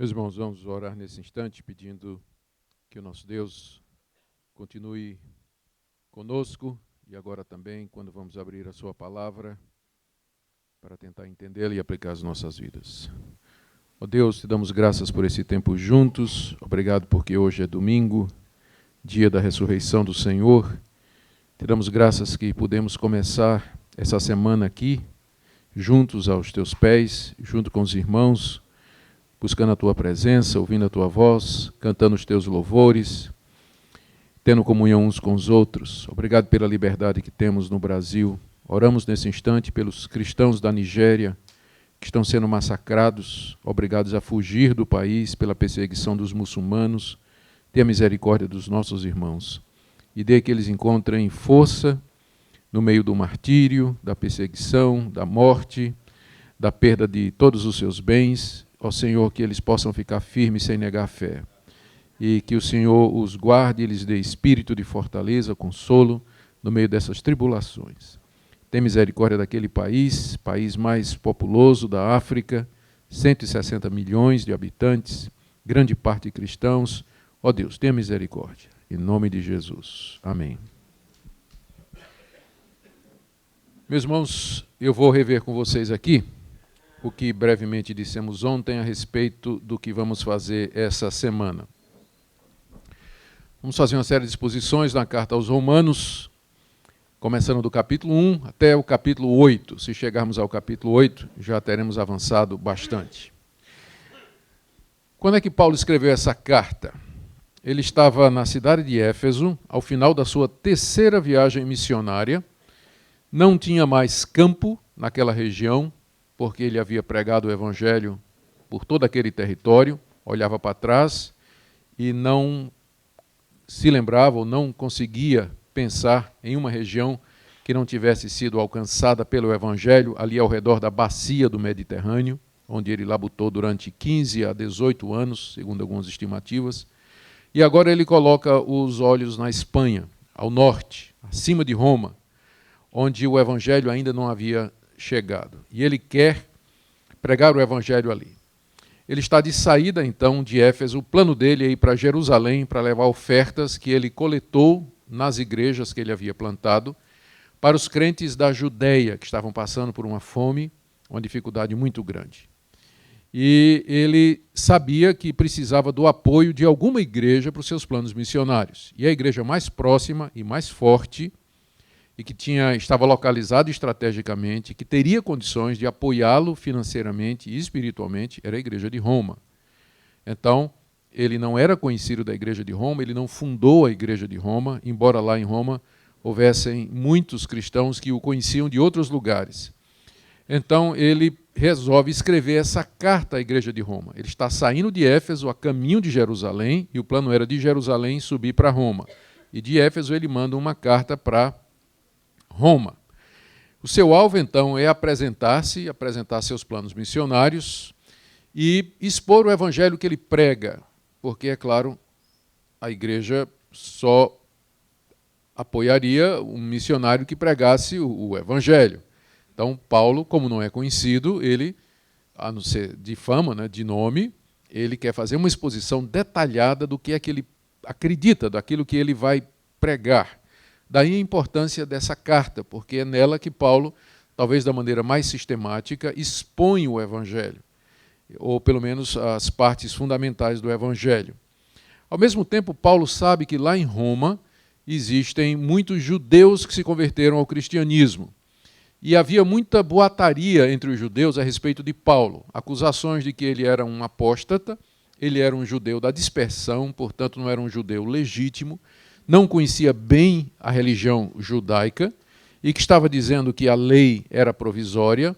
Meus irmãos, vamos orar nesse instante pedindo que o nosso Deus continue conosco e agora também quando vamos abrir a sua palavra para tentar entendê-la e aplicar as nossas vidas. Ó Deus, te damos graças por esse tempo juntos, obrigado porque hoje é domingo, dia da ressurreição do Senhor. Te damos graças que podemos começar essa semana aqui, juntos aos teus pés, junto com os irmãos, buscando a tua presença, ouvindo a tua voz, cantando os teus louvores, tendo comunhão uns com os outros. Obrigado pela liberdade que temos no Brasil. Oramos nesse instante pelos cristãos da Nigéria que estão sendo massacrados, obrigados a fugir do país pela perseguição dos muçulmanos. Tenha misericórdia dos nossos irmãos e dê que eles encontrem força no meio do martírio, da perseguição, da morte, da perda de todos os seus bens. Ó Senhor, que eles possam ficar firmes sem negar a fé. E que o Senhor os guarde e lhes dê espírito de fortaleza, consolo, no meio dessas tribulações. Tem misericórdia daquele país mais populoso da África, 160 milhões de habitantes, grande parte cristãos. Ó Deus, tenha misericórdia. Em nome de Jesus. Amém. Meus irmãos, eu vou rever com vocês aqui o que brevemente dissemos ontem a respeito do que vamos fazer essa semana. Vamos fazer uma série de exposições na carta aos Romanos, começando do capítulo 1 até o capítulo 8. Se chegarmos ao capítulo 8, já teremos avançado bastante. Quando é que Paulo escreveu essa carta? Ele estava na cidade de Éfeso, ao final da sua terceira viagem missionária, não tinha mais campo naquela região, porque ele havia pregado o evangelho por todo aquele território, olhava para trás e não se lembrava ou não conseguia pensar em uma região que não tivesse sido alcançada pelo evangelho, ali ao redor da bacia do Mediterrâneo, onde ele labutou durante 15 a 18 anos, segundo algumas estimativas. E agora ele coloca os olhos na Espanha, ao norte, acima de Roma, onde o evangelho ainda não havia chegado. E ele quer pregar o evangelho ali. Ele está de saída, então, de Éfeso. O plano dele é ir para Jerusalém para levar ofertas que ele coletou nas igrejas que ele havia plantado para os crentes da Judéia, que estavam passando por uma fome, uma dificuldade muito grande. E ele sabia que precisava do apoio de alguma igreja para os seus planos missionários. E a igreja mais próxima e mais forte, e que estava localizado estrategicamente, que teria condições de apoiá-lo financeiramente e espiritualmente, era a igreja de Roma. Então, ele não era conhecido da igreja de Roma, ele não fundou a igreja de Roma, embora lá em Roma houvessem muitos cristãos que o conheciam de outros lugares. Então, ele resolve escrever essa carta à igreja de Roma. Ele está saindo de Éfeso a caminho de Jerusalém, e o plano era de Jerusalém subir para Roma. E de Éfeso ele manda uma carta para Roma. O seu alvo, então, é apresentar seus planos missionários e expor o evangelho que ele prega, porque, é claro, a igreja só apoiaria um missionário que pregasse o evangelho. Então, Paulo, como não é conhecido, ele, a não ser de fama, né, de nome, ele quer fazer uma exposição detalhada do que é que ele acredita, daquilo que ele vai pregar. Daí a importância dessa carta, porque é nela que Paulo, talvez da maneira mais sistemática, expõe o evangelho, ou pelo menos as partes fundamentais do evangelho. Ao mesmo tempo, Paulo sabe que lá em Roma existem muitos judeus que se converteram ao cristianismo. E havia muita boataria entre os judeus a respeito de Paulo. Acusações de que ele era um apóstata, ele era um judeu da dispersão, portanto não era um judeu legítimo, não conhecia bem a religião judaica e que estava dizendo que a lei era provisória,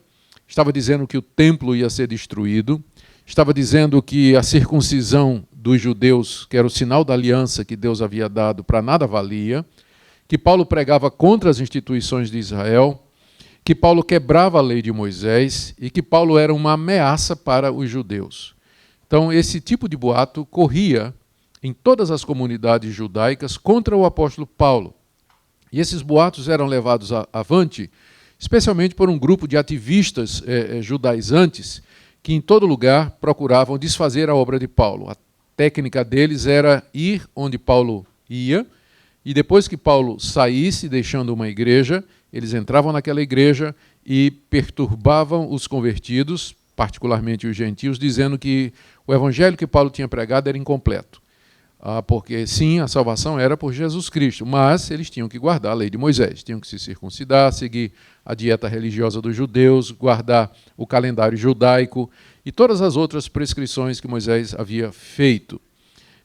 estava dizendo que o templo ia ser destruído, estava dizendo que a circuncisão dos judeus, que era o sinal da aliança que Deus havia dado, para nada valia, que Paulo pregava contra as instituições de Israel, que Paulo quebrava a lei de Moisés e que Paulo era uma ameaça para os judeus. Então, esse tipo de boato corria em todas as comunidades judaicas contra o apóstolo Paulo. E esses boatos eram levados avante, especialmente por um grupo de ativistas judaizantes que em todo lugar procuravam desfazer a obra de Paulo. A técnica deles era ir onde Paulo ia, e depois que Paulo saísse, deixando uma igreja, eles entravam naquela igreja e perturbavam os convertidos, particularmente os gentios, dizendo que o evangelho que Paulo tinha pregado era incompleto. Porque sim, a salvação era por Jesus Cristo, mas eles tinham que guardar a lei de Moisés, tinham que se circuncidar, seguir a dieta religiosa dos judeus, guardar o calendário judaico e todas as outras prescrições que Moisés havia feito.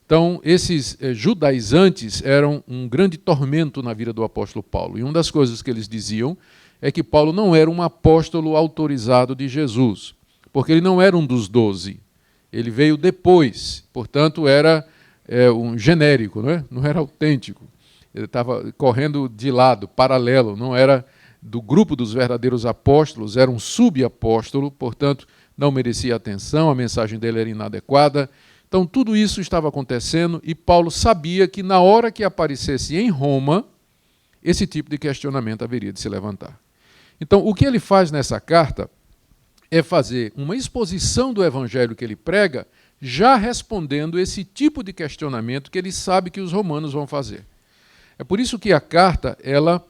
Então, esses judaizantes eram um grande tormento na vida do apóstolo Paulo. E uma das coisas que eles diziam é que Paulo não era um apóstolo autorizado de Jesus, porque ele não era um dos 12. Ele veio depois, portanto, era um genérico, não era autêntico. Ele estava correndo de lado, paralelo, não era do grupo dos verdadeiros apóstolos, era um subapóstolo, portanto, não merecia atenção, a mensagem dele era inadequada. Então, tudo isso estava acontecendo e Paulo sabia que na hora que aparecesse em Roma, esse tipo de questionamento haveria de se levantar. Então, o que ele faz nessa carta é fazer uma exposição do evangelho que ele prega, já respondendo esse tipo de questionamento que ele sabe que os romanos vão fazer. É por isso que a carta, ela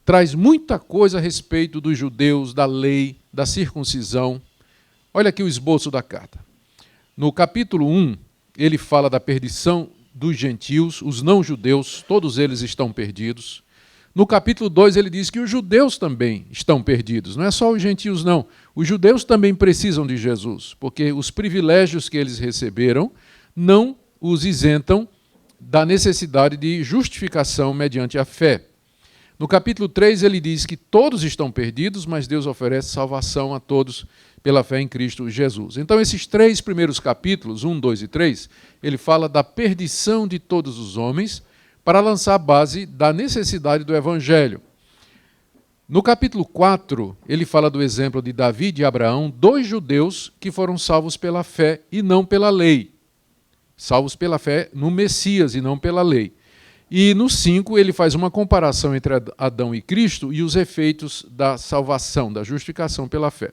traz muita coisa a respeito dos judeus, da lei, da circuncisão. Olha aqui o esboço da carta. No capítulo 1, ele fala da perdição dos gentios, os não-judeus, todos eles estão perdidos. No capítulo 2, ele diz que os judeus também estão perdidos, não é só os gentios, não. Os judeus também precisam de Jesus, porque os privilégios que eles receberam não os isentam da necessidade de justificação mediante a fé. No capítulo 3, ele diz que todos estão perdidos, mas Deus oferece salvação a todos pela fé em Cristo Jesus. Então, esses 3 primeiros capítulos, 1, 2 e 3, ele fala da perdição de todos os homens para lançar a base da necessidade do Evangelho. No capítulo 4, ele fala do exemplo de Davi e de Abraão, 2 judeus que foram salvos pela fé e não pela lei. Salvos pela fé no Messias e não pela lei. E no 5, ele faz uma comparação entre Adão e Cristo e os efeitos da salvação, da justificação pela fé.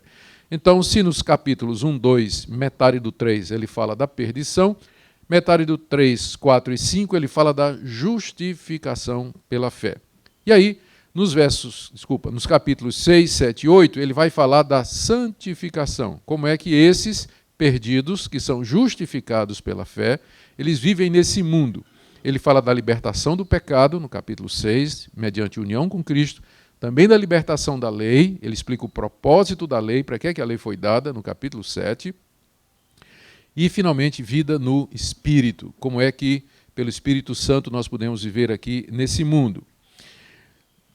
Então, se nos capítulos 1, 2, metade do 3, ele fala da perdição, metade do 3, 4 e 5, ele fala da justificação pela fé. E aí, nos capítulos 6, 7 e 8, ele vai falar da santificação. Como é que esses perdidos, que são justificados pela fé, eles vivem nesse mundo. Ele fala da libertação do pecado, no capítulo 6, mediante união com Cristo, também da libertação da lei, ele explica o propósito da lei, para que a lei foi dada, no capítulo 7, e, finalmente, vida no Espírito, como é que, pelo Espírito Santo, nós podemos viver aqui nesse mundo.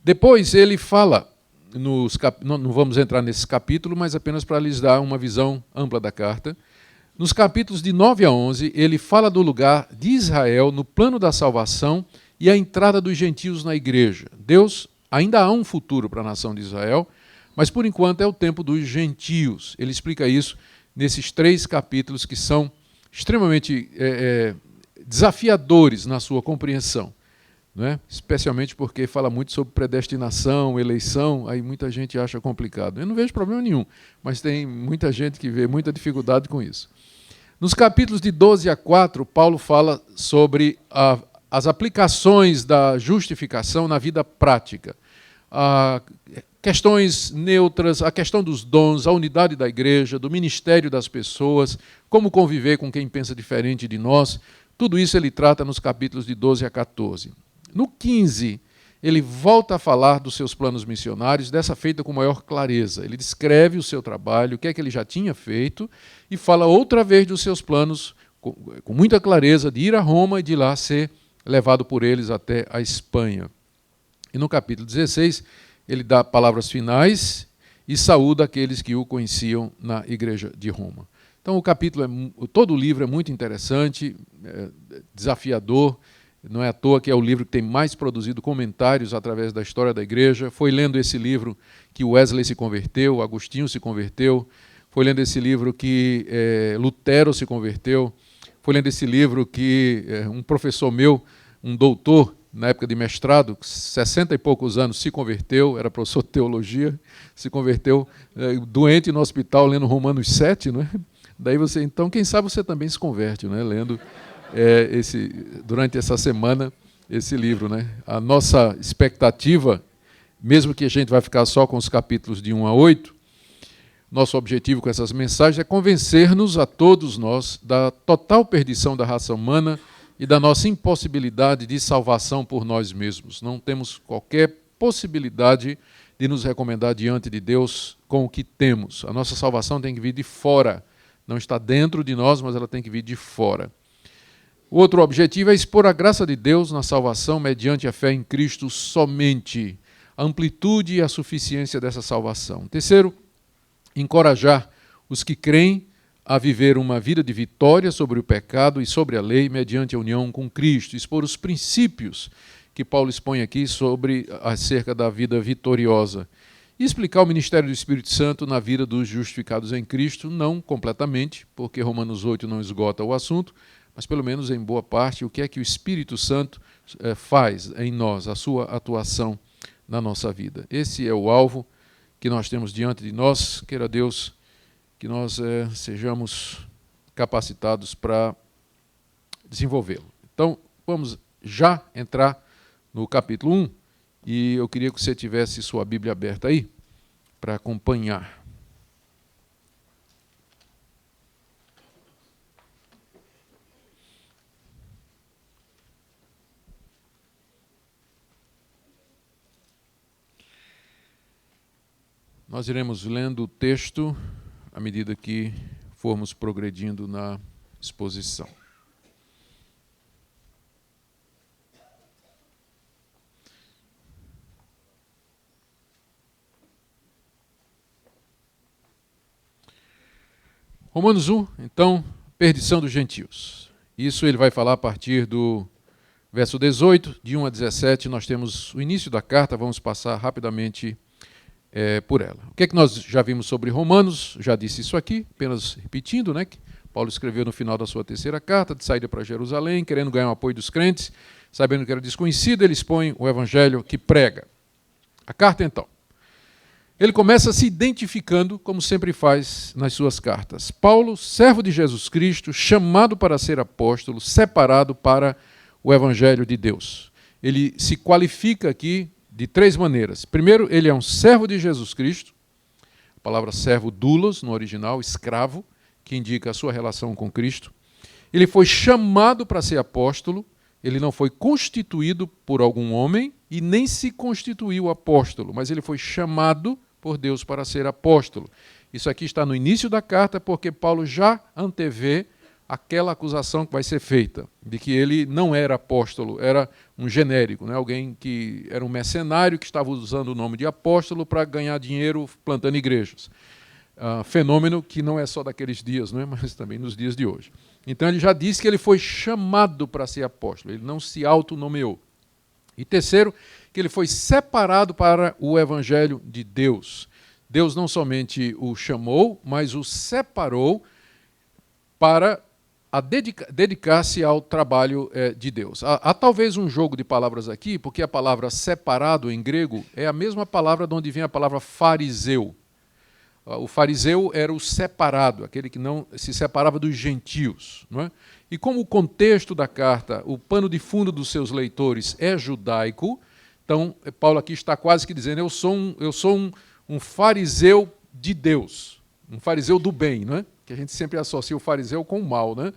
Depois ele fala, não vamos entrar nesse capítulo, mas apenas para lhes dar uma visão ampla da carta. Nos capítulos de 9 a 11, ele fala do lugar de Israel no plano da salvação e a entrada dos gentios na igreja. Deus ainda há um futuro para a nação de Israel, mas por enquanto é o tempo dos gentios. Ele explica isso nesses 3 capítulos que são extremamente desafiadores na sua compreensão. Não é? Especialmente porque fala muito sobre predestinação, eleição, aí muita gente acha complicado. Eu não vejo problema nenhum, mas tem muita gente que vê muita dificuldade com isso. Nos capítulos de 12 a 4, Paulo fala sobre as aplicações da justificação na vida prática. Questões neutras, a questão dos dons, a unidade da igreja, do ministério das pessoas, como conviver com quem pensa diferente de nós, tudo isso ele trata nos capítulos de 12 a 14. No 15, ele volta a falar dos seus planos missionários, dessa feita com maior clareza. Ele descreve o seu trabalho, o que é que ele já tinha feito, e fala outra vez dos seus planos, com muita clareza, de ir a Roma e de lá ser levado por eles até a Espanha. E no capítulo 16, ele dá palavras finais e saúda aqueles que o conheciam na igreja de Roma. Então, todo o livro é muito interessante, desafiador. Não é à toa que é o livro que tem mais produzido comentários através da história da igreja. Foi lendo esse livro que Wesley se converteu, Agostinho se converteu. Foi lendo esse livro que Lutero se converteu. Foi lendo esse livro que um professor meu, um doutor na época de mestrado, 60 e poucos anos, se converteu, era professor de teologia, se converteu doente no hospital lendo Romanos 7, não é? Daí você, então, quem sabe você também se converte, né? Lendo durante essa semana esse livro, né? A nossa expectativa, mesmo que a gente vai ficar só com os capítulos de 1 a 8, nosso objetivo com essas mensagens é convencer-nos a todos nós da total perdição da raça humana e da nossa impossibilidade de salvação por nós mesmos. Não temos qualquer possibilidade de nos recomendar diante de Deus com o que temos. A nossa salvação tem que vir de fora. Não está dentro de nós, mas ela tem que vir de fora. O outro objetivo é expor a graça de Deus na salvação mediante a fé em Cristo somente. A amplitude e a suficiência dessa salvação. Terceiro, encorajar os que creem a viver uma vida de vitória sobre o pecado e sobre a lei mediante a união com Cristo. Expor os princípios que Paulo expõe aqui acerca da vida vitoriosa. E explicar o ministério do Espírito Santo na vida dos justificados em Cristo, não completamente, porque Romanos 8 não esgota o assunto, mas pelo menos em boa parte o que é que o Espírito Santo faz em nós, a sua atuação na nossa vida. Esse é o alvo que nós temos diante de nós. Queira Deus que nós sejamos capacitados para desenvolvê-lo. Então, vamos já entrar no capítulo 1, e eu queria que você tivesse sua Bíblia aberta aí, para acompanhar. Nós iremos lendo o texto à medida que formos progredindo na exposição. Romanos 1, então, perdição dos gentios. Isso ele vai falar a partir do verso 18, de 1 a 17, nós temos o início da carta, vamos passar rapidamente por ela. O que é que nós já vimos sobre Romanos? Já disse isso aqui, apenas repetindo, né? Que Paulo escreveu no final da sua terceira carta, de saída para Jerusalém, querendo ganhar o apoio dos crentes, sabendo que era desconhecido, ele expõe o evangelho que prega. A carta, então. Ele começa se identificando, como sempre faz nas suas cartas. Paulo, servo de Jesus Cristo, chamado para ser apóstolo, separado para o evangelho de Deus. Ele se qualifica aqui de três maneiras. Primeiro, ele é um servo de Jesus Cristo. A palavra servo, doulos, no original, escravo, que indica a sua relação com Cristo. Ele foi chamado para ser apóstolo. Ele não foi constituído por algum homem e nem se constituiu apóstolo, mas ele foi chamado por Deus para ser apóstolo. Isso aqui está no início da carta, porque Paulo já antevê aquela acusação que vai ser feita, de que ele não era apóstolo, era um genérico, né? Alguém que era um mercenário que estava usando o nome de apóstolo para ganhar dinheiro plantando igrejas. Fenômeno que não é só daqueles dias, não é? Mas também nos dias de hoje. Então ele já disse que ele foi chamado para ser apóstolo, ele não se autonomeou. E terceiro, que ele foi separado para o evangelho de Deus. Deus não somente o chamou, mas o separou para dedicar-se ao trabalho de Deus. Há talvez um jogo de palavras aqui, porque a palavra separado em grego é a mesma palavra de onde vem a palavra fariseu. O fariseu era o separado, aquele que não se separava dos gentios, não é? E como o contexto da carta, o pano de fundo dos seus leitores é judaico, então Paulo aqui está quase que dizendo, eu sou um fariseu de Deus, um fariseu do bem, não é? Que a gente sempre associa o fariseu com o mal, né?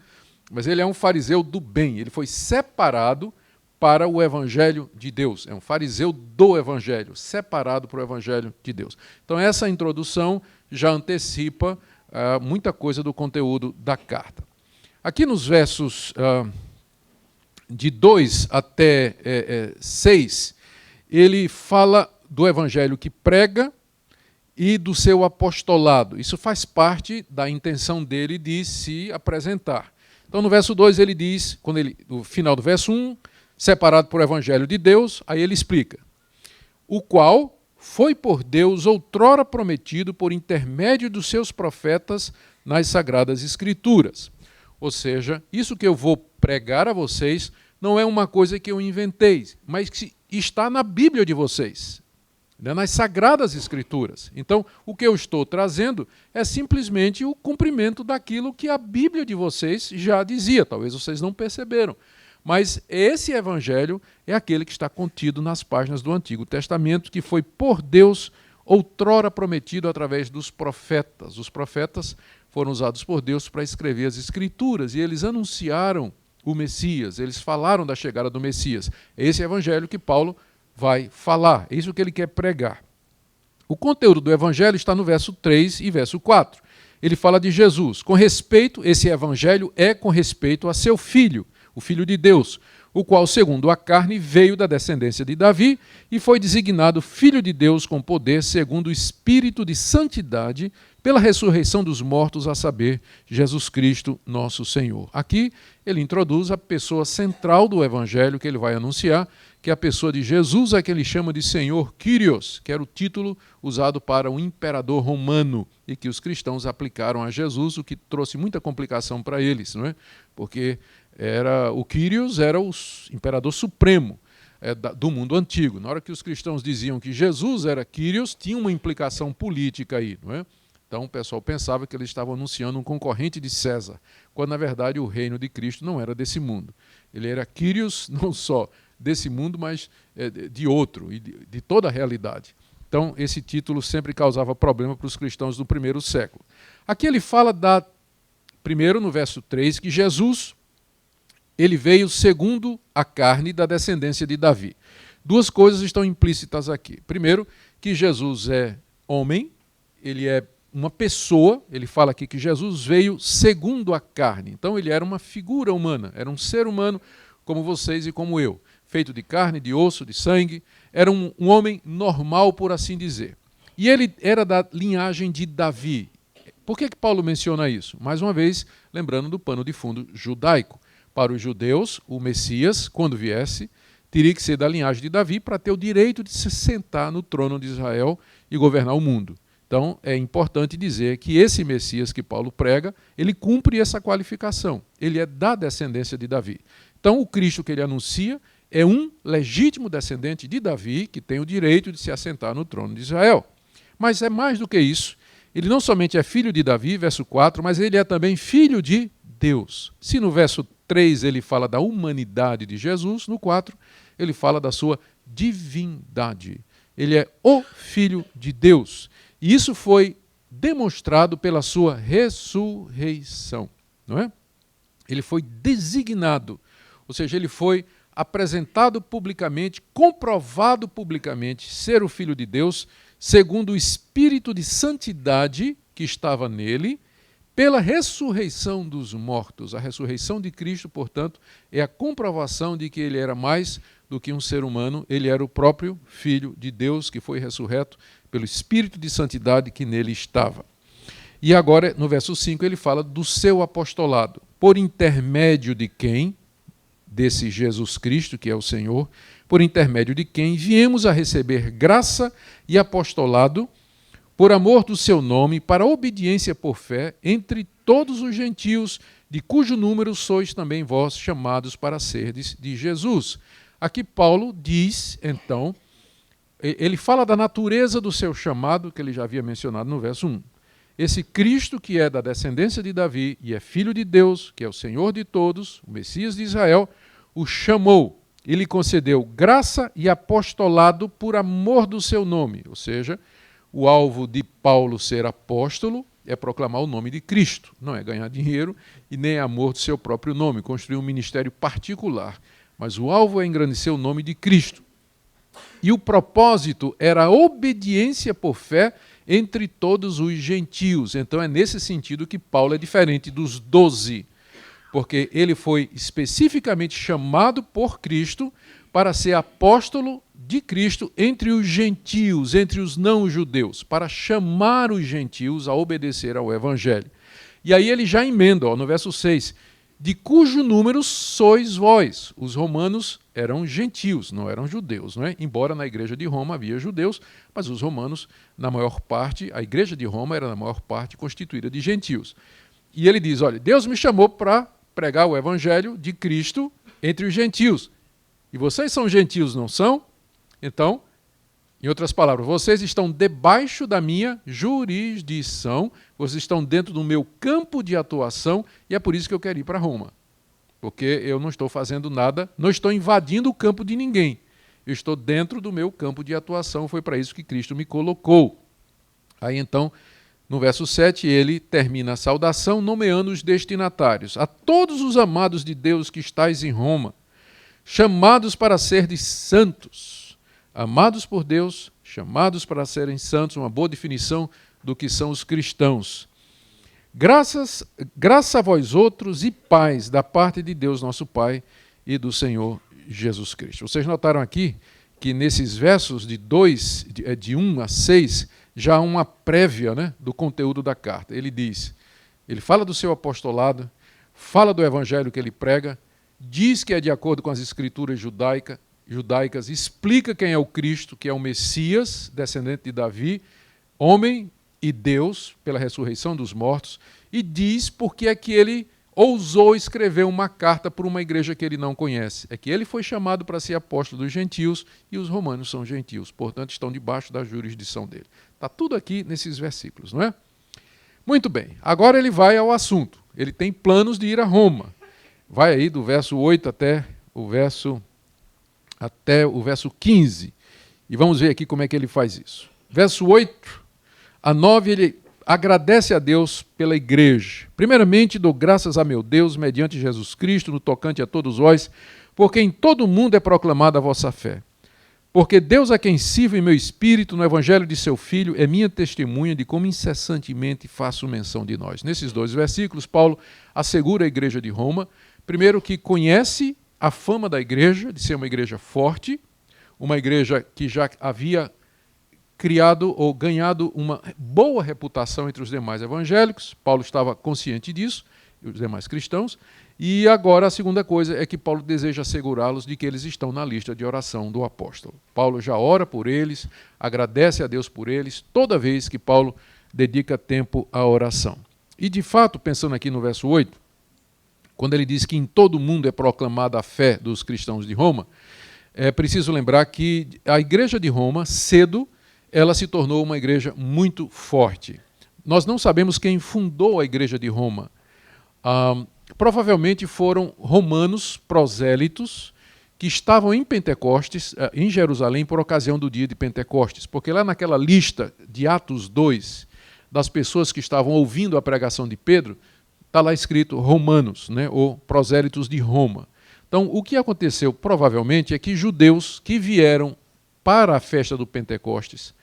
Mas ele é um fariseu do bem, ele foi separado para o evangelho de Deus, é um fariseu do evangelho, separado para o evangelho de Deus. Então essa introdução já antecipa muita coisa do conteúdo da carta. Aqui nos versos de 2 até 6, ele fala do evangelho que prega e do seu apostolado. Isso faz parte da intenção dele de se apresentar. Então, no verso 2, ele diz, no final do verso 1, separado por evangelho de Deus, aí ele explica, o qual foi por Deus outrora prometido por intermédio dos seus profetas nas Sagradas Escrituras. Ou seja, isso que eu vou pregar a vocês não é uma coisa que eu inventei, mas que está na Bíblia de vocês, né, nas Sagradas Escrituras. Então, o que eu estou trazendo é simplesmente o cumprimento daquilo que a Bíblia de vocês já dizia. Talvez vocês não perceberam. Mas esse evangelho é aquele que está contido nas páginas do Antigo Testamento, que foi por Deus outrora prometido através dos profetas. Os profetas foram usados por Deus para escrever as Escrituras, e eles anunciaram o Messias, eles falaram da chegada do Messias. É esse evangelho que Paulo vai falar, é isso que ele quer pregar. O conteúdo do evangelho está no verso 3 e verso 4. Ele fala de Jesus. Com respeito, esse evangelho é com respeito a seu filho, o Filho de Deus, o qual, segundo a carne, veio da descendência de Davi e foi designado Filho de Deus com poder, segundo o Espírito de santidade, pela ressurreição dos mortos, a saber, Jesus Cristo, nosso Senhor. Aqui ele introduz a pessoa central do evangelho que ele vai anunciar, que é a pessoa de Jesus, a que ele chama de Senhor Kyrios, que era o título usado para um imperador romano e que os cristãos aplicaram a Jesus, o que trouxe muita complicação para eles, não é? Porque o Kyrios era o imperador supremo do mundo antigo. Na hora que os cristãos diziam que Jesus era Kyrios, tinha uma implicação política aí, não é? Então o pessoal pensava que eles estavam anunciando um concorrente de César, quando na verdade o reino de Cristo não era desse mundo. Ele era Kyrios não só desse mundo, mas de outro, e de toda a realidade. Então esse título sempre causava problema para os cristãos do primeiro século. Aqui ele fala, primeiro no verso 3, que Jesus ele veio segundo a carne da descendência de Davi. Duas coisas estão implícitas aqui. Primeiro, que Jesus é homem, ele é uma pessoa, ele fala aqui que Jesus veio segundo a carne. Então ele era uma figura humana, era um ser humano como vocês e como eu, feito de carne, de osso, de sangue, era um homem normal, por assim dizer. E ele era da linhagem de Davi. Por que Paulo menciona isso? Mais uma vez, lembrando do pano de fundo judaico. Para os judeus, o Messias, quando viesse, teria que ser da linhagem de Davi para ter o direito de se sentar no trono de Israel e governar o mundo. Então, é importante dizer que esse Messias que Paulo prega, ele cumpre essa qualificação. Ele é da descendência de Davi. Então, o Cristo que ele anuncia é um legítimo descendente de Davi que tem o direito de se assentar no trono de Israel. Mas é mais do que isso. Ele não somente é filho de Davi, verso 4, mas ele é também filho de Deus. Se no verso 3 ele fala da humanidade de Jesus, no 4 ele fala da sua divindade. Ele é o Filho de Deus. E isso foi demonstrado pela sua ressurreição, não é? Ele foi designado, ou seja, ele foi apresentado publicamente, comprovado publicamente ser o Filho de Deus, segundo o Espírito de santidade que estava nele, pela ressurreição dos mortos. A ressurreição de Cristo, portanto, é a comprovação de que ele era mais do que um ser humano, ele era o próprio Filho de Deus que foi ressurreto pelo Espírito de santidade que nele estava. E agora, no verso 5, ele fala do seu apostolado, por intermédio de quem, desse Jesus Cristo, que é o Senhor, por intermédio de quem viemos a receber graça e apostolado, por amor do seu nome, para obediência por fé, entre todos os gentios, de cujo número sois também vós chamados para serdes de Jesus. Aqui Paulo diz, então, ele fala da natureza do seu chamado, que ele já havia mencionado no verso 1. Esse Cristo que é da descendência de Davi e é filho de Deus, que é o Senhor de todos, o Messias de Israel, o chamou e lhe concedeu graça e apostolado por amor do seu nome, ou seja, o alvo de Paulo ser apóstolo é proclamar o nome de Cristo, não é ganhar dinheiro e nem amor do seu próprio nome, construir um ministério particular. Mas o alvo é engrandecer o nome de Cristo. E o propósito era a obediência por fé entre todos os gentios. Então é nesse sentido que Paulo é diferente dos 12, porque ele foi especificamente chamado por Cristo para ser apóstolo de Cristo entre os gentios, entre os não-judeus, para chamar os gentios a obedecer ao Evangelho. E aí ele já emenda, no verso 6, de cujo número sois vós. Os romanos eram gentios, não eram judeus, não é? Embora na igreja de Roma havia judeus, mas os romanos, na maior parte, a igreja de Roma era na maior parte constituída de gentios. E ele diz, olha, Deus me chamou para pregar o Evangelho de Cristo entre os gentios. E vocês são gentios, não são? Então, em outras palavras, vocês estão debaixo da minha jurisdição, vocês estão dentro do meu campo de atuação, e é por isso que eu quero ir para Roma. Porque eu não estou fazendo nada, não estou invadindo o campo de ninguém. Eu estou dentro do meu campo de atuação, foi para isso que Cristo me colocou. Aí então, no verso 7, ele termina a saudação nomeando os destinatários. A todos os amados de Deus que estáis em Roma, chamados para serdes santos. Amados por Deus, chamados para serem santos, uma boa definição do que são os cristãos. Graça a vós outros e paz da parte de Deus nosso Pai e do Senhor Jesus Cristo. Vocês notaram aqui que nesses versos de 1 a 6, já há uma prévia, né, do conteúdo da carta. Ele fala do seu apostolado, fala do evangelho que ele prega, diz que é de acordo com as escrituras judaicas, explica quem é o Cristo, que é o Messias, descendente de Davi, homem e Deus, pela ressurreição dos mortos, e diz por que é que ele ousou escrever uma carta para uma igreja que ele não conhece. É que ele foi chamado para ser apóstolo dos gentios e os romanos são gentios, portanto estão debaixo da jurisdição dele. Está tudo aqui nesses versículos, não é? Muito bem, agora ele vai ao assunto. Ele tem planos de ir a Roma. Vai aí do verso 8 até o verso 15. E vamos ver aqui como é que ele faz isso. Verso 8 a 9, ele agradece a Deus pela igreja. Primeiramente, dou graças a meu Deus, mediante Jesus Cristo, no tocante a todos vós, porque em todo o mundo é proclamada a vossa fé. Porque Deus, a quem sirvo em meu espírito, no evangelho de seu Filho, é minha testemunha de como incessantemente faço menção de nós. Nesses 2 versículos, Paulo assegura a igreja de Roma, primeiro que conhece a fama da igreja, de ser uma igreja forte, uma igreja que já havia criado ou ganhado uma boa reputação entre os demais evangélicos. Paulo estava consciente disso, e os demais cristãos. E agora a segunda coisa é que Paulo deseja assegurá-los de que eles estão na lista de oração do apóstolo. Paulo já ora por eles, agradece a Deus por eles, toda vez que Paulo dedica tempo à oração. E de fato, pensando aqui no verso 8, quando ele diz que em todo o mundo é proclamada a fé dos cristãos de Roma, é preciso lembrar que a igreja de Roma, cedo, ela se tornou uma igreja muito forte. Nós não sabemos quem fundou a igreja de Roma. Provavelmente foram romanos prosélitos que estavam em Pentecostes, em Jerusalém, por ocasião do dia de Pentecostes. Porque lá naquela lista de Atos 2, das pessoas que estavam ouvindo a pregação de Pedro, está lá escrito romanos, né, ou prosélitos de Roma. Então, o que aconteceu provavelmente é que judeus que vieram para a festa do Pentecostes,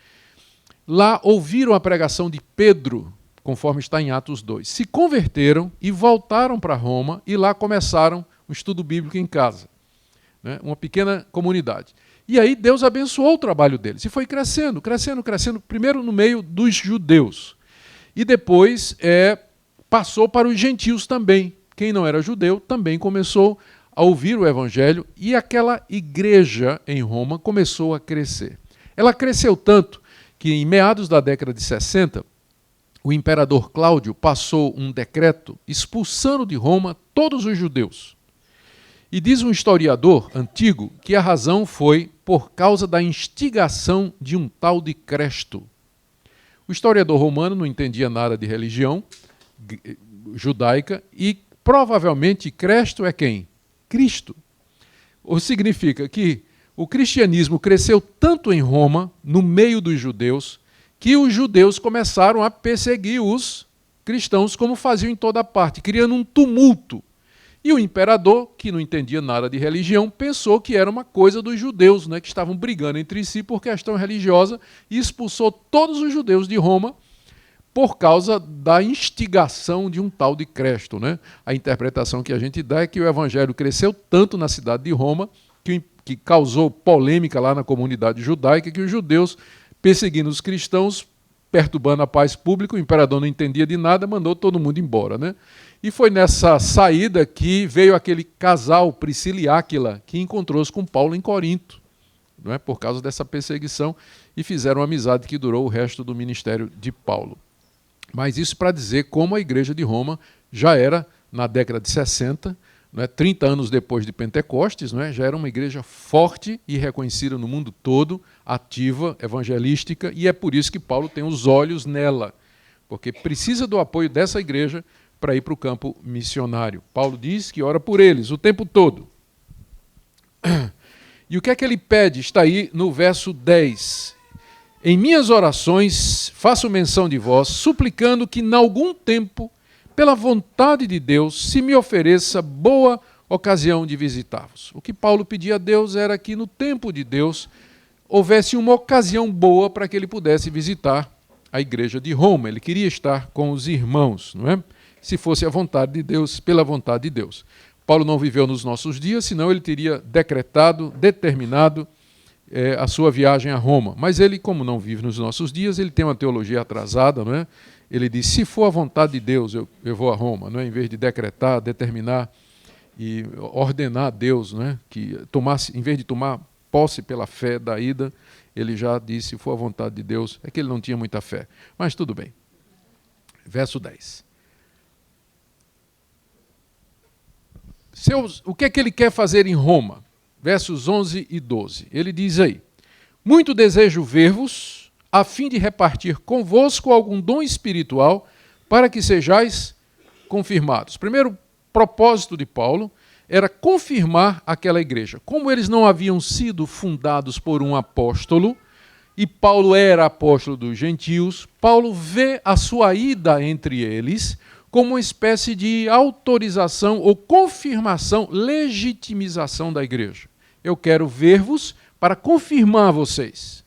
lá ouviram a pregação de Pedro, conforme está em Atos 2, se converteram e voltaram para Roma e lá começaram um estudo bíblico em casa, né, uma pequena comunidade. E aí Deus abençoou o trabalho deles e foi crescendo, primeiro no meio dos judeus e depois passou para os gentios também. Quem não era judeu também começou a ouvir o evangelho e aquela igreja em Roma começou a crescer. Ela cresceu tanto que em meados da década de 60, o imperador Cláudio passou um decreto expulsando de Roma todos os judeus. E diz um historiador antigo que a razão foi por causa da instigação de um tal de Cresto. O historiador romano não entendia nada de religião judaica e provavelmente Cresto é quem? Cristo. Ou significa que o cristianismo cresceu tanto em Roma, no meio dos judeus, que os judeus começaram a perseguir os cristãos como faziam em toda parte, criando um tumulto. E o imperador, que não entendia nada de religião, pensou que era uma coisa dos judeus, né, que estavam brigando entre si por questão religiosa, e expulsou todos os judeus de Roma por causa da instigação de um tal de Cresto, né? A interpretação que a gente dá é que o evangelho cresceu tanto na cidade de Roma que causou polêmica lá na comunidade judaica, que os judeus, perseguindo os cristãos, perturbando a paz pública, o imperador não entendia de nada, mandou todo mundo embora, né? E foi nessa saída que veio aquele casal, Priscila e Áquila, que encontrou-se com Paulo em Corinto, não é? Por causa dessa perseguição, e fizeram uma amizade que durou o resto do ministério de Paulo. Mas isso para dizer como a igreja de Roma já era, na década de 60, 30 anos depois de Pentecostes, já era uma igreja forte e reconhecida no mundo todo, ativa, evangelística, e é por isso que Paulo tem os olhos nela, porque precisa do apoio dessa igreja para ir para o campo missionário. Paulo diz que ora por eles o tempo todo. E o que é que ele pede? Está aí no verso 10. Em minhas orações faço menção de vós, suplicando que, em algum tempo, pela vontade de Deus, se me ofereça boa ocasião de visitar-vos. O que Paulo pedia a Deus era que, no tempo de Deus, houvesse uma ocasião boa para que ele pudesse visitar a igreja de Roma. Ele queria estar com os irmãos, não é? Se fosse a vontade de Deus, pela vontade de Deus. Paulo não viveu nos nossos dias, senão ele teria decretado, determinado a sua viagem a Roma. Mas ele, como não vive nos nossos dias, ele tem uma teologia atrasada, não é? Ele diz, se for a vontade de Deus, eu vou a Roma, não é? Em vez de decretar, determinar e ordenar a Deus, não é? Que tomasse, em vez de tomar posse pela fé da ida, ele já disse, se for a vontade de Deus, é que ele não tinha muita fé. Mas tudo bem. Verso 10. O que é que ele quer fazer em Roma? Versos 11 e 12. Ele diz aí, muito desejo ver-vos, a fim de repartir convosco algum dom espiritual, para que sejais confirmados. Primeiro propósito de Paulo era confirmar aquela igreja. Como eles não haviam sido fundados por um apóstolo, e Paulo era apóstolo dos gentios, Paulo vê a sua ida entre eles como uma espécie de autorização ou confirmação, legitimização da igreja. Eu quero ver-vos para confirmar vocês.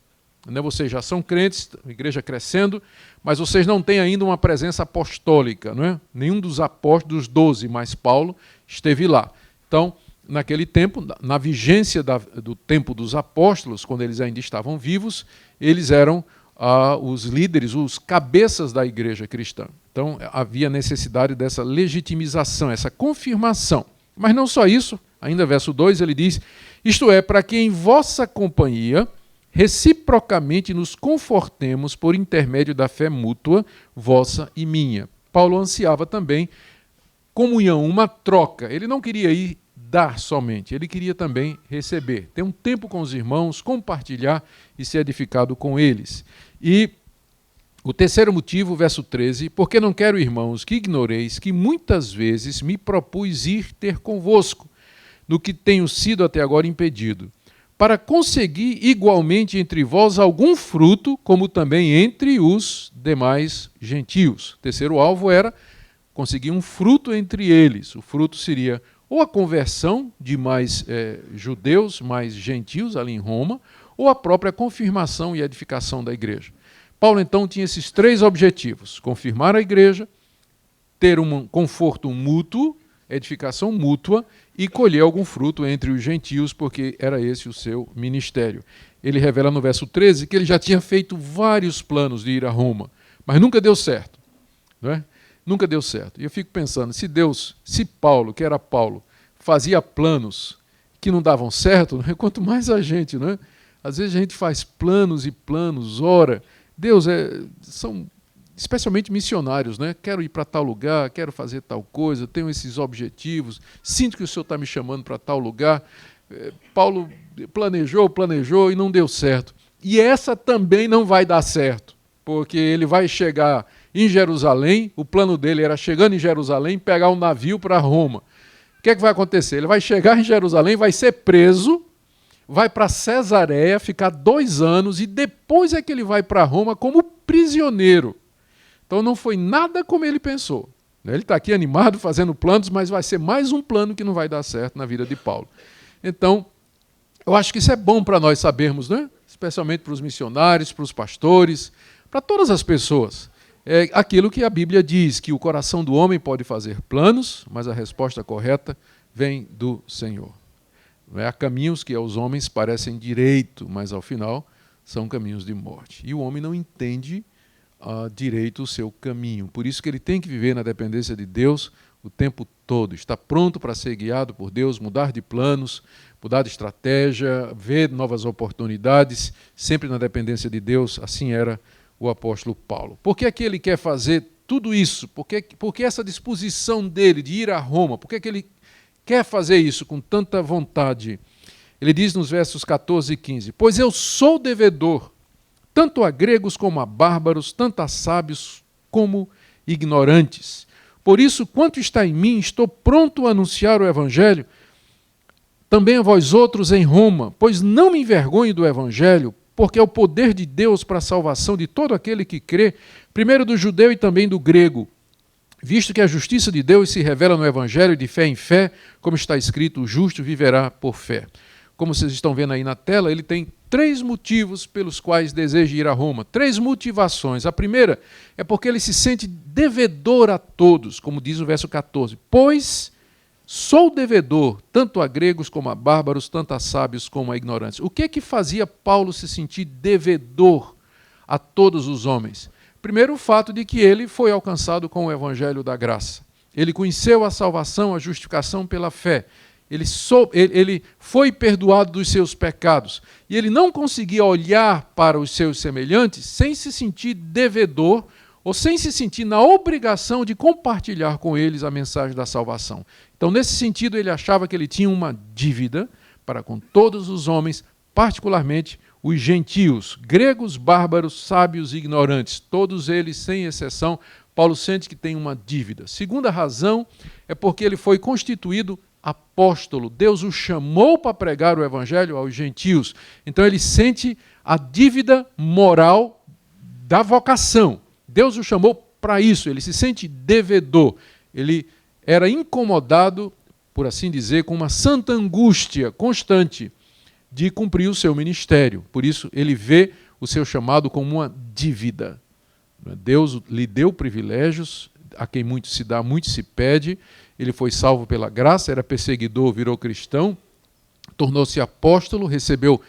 Vocês já são crentes, a igreja crescendo, mas vocês não têm ainda uma presença apostólica, não é? Nenhum dos apóstolos, dos 12, mais Paulo, esteve lá. Então, naquele tempo, na vigência do tempo dos apóstolos, quando eles ainda estavam vivos, eles eram os líderes, os cabeças da igreja cristã. Então, havia necessidade dessa legitimização, essa confirmação. Mas não só isso, ainda verso 2, ele diz, isto é, para que em vossa companhia reciprocamente nos confortemos por intermédio da fé mútua, vossa e minha. Paulo ansiava também comunhão, uma troca. Ele não queria ir dar somente, ele queria também receber. Ter um tempo com os irmãos, compartilhar e ser edificado com eles. E o terceiro motivo, verso 13, porque não quero, irmãos, que ignoreis que muitas vezes me propus ir ter convosco, no que tenho sido até agora impedido, para conseguir igualmente entre vós algum fruto, como também entre os demais gentios. O terceiro alvo era conseguir um fruto entre eles. O fruto seria ou a conversão de mais judeus, mais gentios ali em Roma, ou a própria confirmação e edificação da igreja. Paulo, então, tinha esses três objetivos: confirmar a igreja, ter um conforto mútuo, edificação mútua, e colher algum fruto entre os gentios, porque era esse o seu ministério. Ele revela no verso 13 que ele já tinha feito vários planos de ir a Roma, mas nunca deu certo. Não é? Nunca deu certo. E eu fico pensando, se Paulo, que era Paulo, fazia planos que não davam certo, não é? Quanto mais a gente, não é? Às vezes a gente faz planos e planos, ora, Deus são especialmente missionários, né? Quero ir para tal lugar, quero fazer tal coisa, tenho esses objetivos, sinto que o Senhor está me chamando para tal lugar. Paulo planejou e não deu certo. E essa também não vai dar certo, porque ele vai chegar em Jerusalém, o plano dele era, chegando em Jerusalém, pegar um navio para Roma. O que é que vai acontecer? Ele vai chegar em Jerusalém, vai ser preso, vai para Cesareia, ficar 2 anos, e depois é que ele vai para Roma como prisioneiro. Então não foi nada como ele pensou. Ele está aqui animado, fazendo planos, mas vai ser mais um plano que não vai dar certo na vida de Paulo. Então, eu acho que isso é bom para nós sabermos, né? Especialmente para os missionários, para os pastores, para todas as pessoas. É aquilo que a Bíblia diz, que o coração do homem pode fazer planos, mas a resposta correta vem do Senhor. Há caminhos que aos homens parecem direito, mas ao final são caminhos de morte. E o homem não entende direito o seu caminho. Por isso que ele tem que viver na dependência de Deus o tempo todo. Está pronto para ser guiado por Deus, mudar de planos, mudar de estratégia, ver novas oportunidades, sempre na dependência de Deus. Assim era o apóstolo Paulo. Por que é que ele quer fazer tudo isso? Por que essa disposição dele de ir a Roma? Por que é que ele quer fazer isso com tanta vontade? Ele diz nos versos 14 e 15: pois eu sou devedor, tanto a gregos como a bárbaros, tanto a sábios como ignorantes. Por isso, quanto está em mim, estou pronto a anunciar o Evangelho, também a vós outros em Roma, pois não me envergonho do Evangelho, porque é o poder de Deus para a salvação de todo aquele que crê, primeiro do judeu e também do grego, visto que a justiça de Deus se revela no Evangelho de fé em fé, como está escrito, o justo viverá por fé. Como vocês estão vendo aí na tela, ele tem 3 motivos pelos quais deseja ir a Roma. 3 motivações. A primeira é porque ele se sente devedor a todos, como diz o verso 14. Pois sou devedor, tanto a gregos como a bárbaros, tanto a sábios como a ignorantes. O que fazia Paulo se sentir devedor a todos os homens? Primeiro, o fato de que ele foi alcançado com o evangelho da graça. Ele conheceu a salvação, a justificação pela fé. Ele foi perdoado dos seus pecados. E ele não conseguia olhar para os seus semelhantes sem se sentir devedor ou sem se sentir na obrigação de compartilhar com eles a mensagem da salvação. Então, nesse sentido, ele achava que ele tinha uma dívida para com todos os homens, particularmente os gentios, gregos, bárbaros, sábios e ignorantes. Todos eles, sem exceção, Paulo sente que tem uma dívida. Segunda razão é porque ele foi constituído apóstolo. Deus o chamou para pregar o evangelho aos gentios. Então ele sente a dívida moral da vocação. Deus o chamou para isso, ele se sente devedor. Ele era incomodado, por assim dizer, com uma santa angústia constante de cumprir o seu ministério. Por isso ele vê o seu chamado como uma dívida. Deus lhe deu privilégios, a quem muito se dá, muito se pede. Ele foi salvo pela graça, era perseguidor, virou cristão, tornou-se apóstolo, recebeu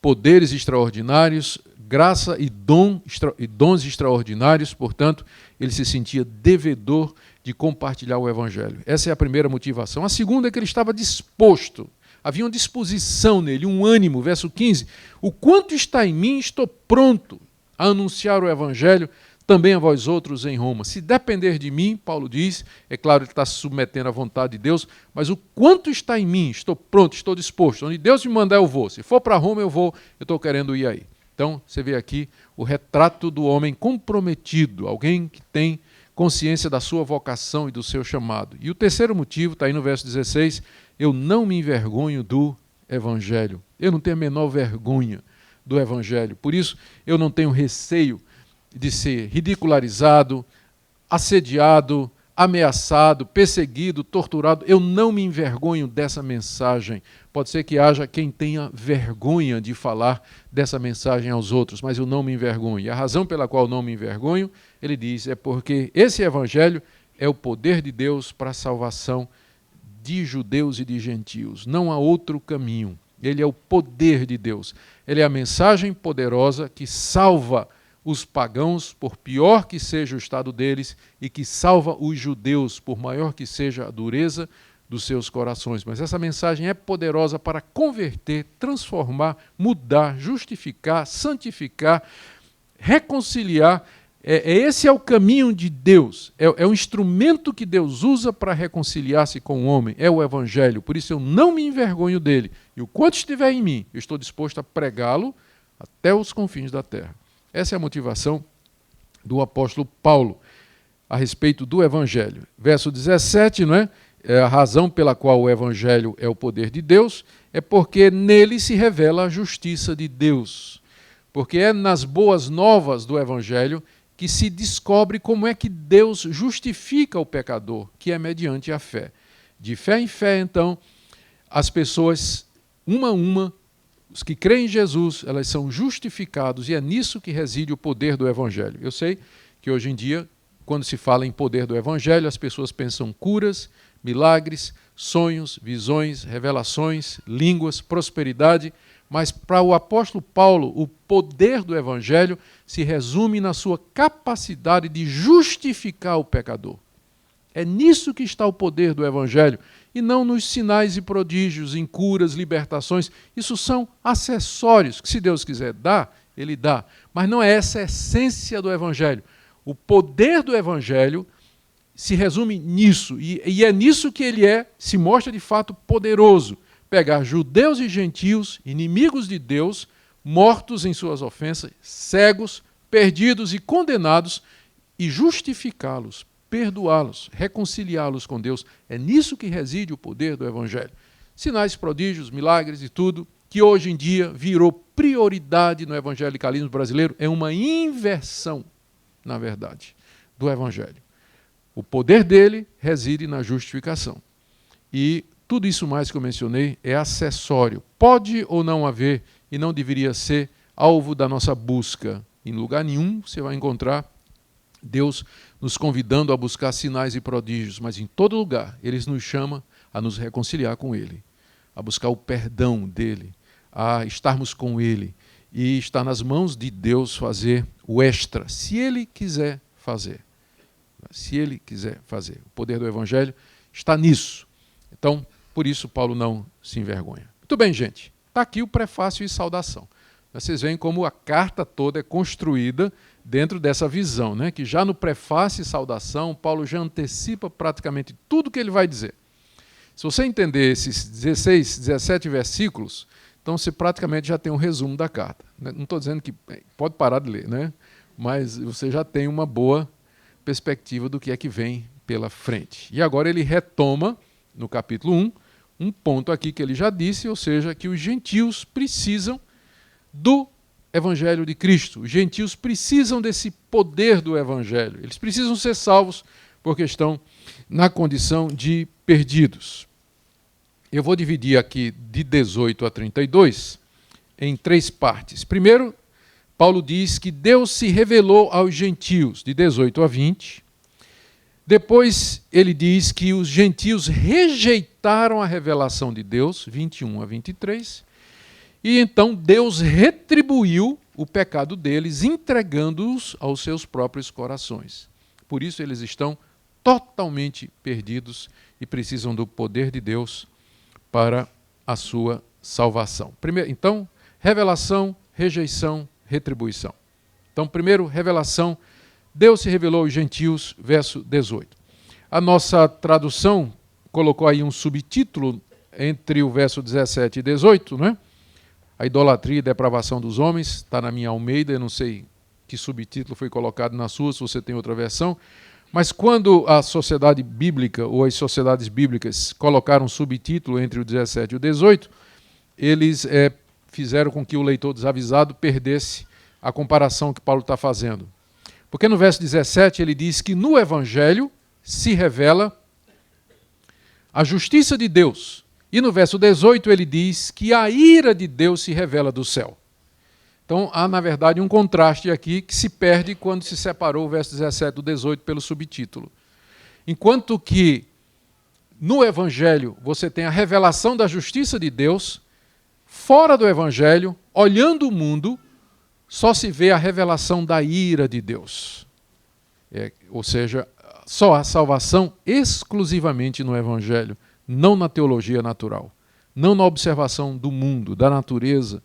poderes extraordinários, graça e dons extraordinários, portanto, ele se sentia devedor de compartilhar o evangelho. Essa é a primeira motivação. A segunda é que ele estava disposto, havia uma disposição nele, um ânimo, verso 15, o quanto está em mim, estou pronto a anunciar o evangelho, também a vós outros em Roma. Se depender de mim, Paulo diz, é claro que ele está se submetendo à vontade de Deus, mas o quanto está em mim, estou pronto, estou disposto. Onde Deus me mandar, eu vou. Se for para Roma, eu vou, eu estou querendo ir aí. Então, você vê aqui o retrato do homem comprometido, alguém que tem consciência da sua vocação e do seu chamado. E o terceiro motivo, está aí no verso 16, eu não me envergonho do evangelho. Eu não tenho a menor vergonha do evangelho. Por isso, eu não tenho receio de ser ridicularizado, assediado, ameaçado, perseguido, torturado. Eu não me envergonho dessa mensagem. Pode ser que haja quem tenha vergonha de falar dessa mensagem aos outros, mas eu não me envergonho. E a razão pela qual não me envergonho, ele diz, é porque esse evangelho é o poder de Deus para a salvação de judeus e de gentios. Não há outro caminho. Ele é o poder de Deus. Ele é a mensagem poderosa que salva os pagãos, por pior que seja o estado deles, e que salva os judeus, por maior que seja a dureza dos seus corações. Mas essa mensagem é poderosa para converter, transformar, mudar, justificar, santificar, reconciliar. Esse é o caminho de Deus, é o instrumento que Deus usa para reconciliar-se com o homem, é o Evangelho. Por isso eu não me envergonho dele, e o quanto estiver em mim, eu estou disposto a pregá-lo até os confins da terra. Essa é a motivação do apóstolo Paulo a respeito do Evangelho. Verso 17, não é? A razão pela qual o Evangelho é o poder de Deus é porque nele se revela a justiça de Deus. Porque é nas boas novas do Evangelho que se descobre como é que Deus justifica o pecador, que é mediante a fé. De fé em fé, então, as pessoas, uma a uma, os que creem em Jesus, elas são justificados, e é nisso que reside o poder do Evangelho. Eu sei que hoje em dia, quando se fala em poder do Evangelho, as pessoas pensam curas, milagres, sonhos, visões, revelações, línguas, prosperidade, mas para o apóstolo Paulo, o poder do Evangelho se resume na sua capacidade de justificar o pecador. É nisso que está o poder do Evangelho, e não nos sinais e prodígios, em curas, libertações. Isso são acessórios que, se Deus quiser dar, Ele dá. Mas não é essa a essência do Evangelho. O poder do Evangelho se resume nisso, e é nisso que ele se mostra de fato poderoso. Pegar judeus e gentios, inimigos de Deus, mortos em suas ofensas, cegos, perdidos e condenados, e justificá-los, perdoá-los, reconciliá-los com Deus. É nisso que reside o poder do Evangelho. Sinais, prodígios, milagres e tudo, que hoje em dia virou prioridade no evangelicalismo brasileiro, é uma inversão, na verdade, do Evangelho. O poder dele reside na justificação. E tudo isso mais que eu mencionei é acessório. Pode ou não haver, e não deveria ser, alvo da nossa busca. Em lugar nenhum você vai encontrar Deus nos convidando a buscar sinais e prodígios, mas em todo lugar Ele nos chama a nos reconciliar com Ele, a buscar o perdão dEle, a estarmos com Ele, e está nas mãos de Deus fazer o extra, se Ele quiser fazer. Se Ele quiser fazer. O poder do Evangelho está nisso. Então, por isso Paulo não se envergonha. Muito bem, gente. Está aqui o prefácio e saudação. Vocês veem como a carta toda é construída dentro dessa visão, né? Que já no prefácio e saudação, Paulo já antecipa praticamente tudo que ele vai dizer. Se você entender esses 16, 17 versículos, então você praticamente já tem um resumo da carta. Não estou dizendo que pode parar de ler, né? Mas você já tem uma boa perspectiva do que é que vem pela frente. E agora ele retoma, no capítulo 1, um ponto aqui que ele já disse, ou seja, que os gentios precisam do Evangelho de Cristo. Os gentios precisam desse poder do Evangelho. Eles precisam ser salvos porque estão na condição de perdidos. Eu vou dividir aqui de 18 a 32 em 3 partes. Primeiro, Paulo diz que Deus se revelou aos gentios, de 18 a 20. Depois ele diz que os gentios rejeitaram a revelação de Deus, 21 a 23. E então Deus retribuiu o pecado deles, entregando-os aos seus próprios corações. Por isso eles estão totalmente perdidos e precisam do poder de Deus para a sua salvação. Primeiro, então, revelação, rejeição, retribuição. Então, primeiro, revelação. Deus se revelou aos gentios, verso 18. A nossa tradução colocou aí um subtítulo entre o verso 17 e 18, né? A idolatria e depravação dos homens, está na minha Almeida, eu não sei que subtítulo foi colocado na sua, se você tem outra versão, mas quando a sociedade bíblica, ou as sociedades bíblicas, colocaram um subtítulo entre o 17 e o 18, eles fizeram com que o leitor desavisado perdesse a comparação que Paulo está fazendo. Porque no verso 17 ele diz que no Evangelho se revela a justiça de Deus. E no verso 18 ele diz que a ira de Deus se revela do céu. Então há, na verdade, um contraste aqui que se perde quando se separou o verso 17 do 18 pelo subtítulo. Enquanto que no Evangelho você tem a revelação da justiça de Deus, fora do Evangelho, olhando o mundo, só se vê a revelação da ira de Deus. Ou seja, só há salvação exclusivamente no Evangelho, não na teologia natural, não na observação do mundo, da natureza,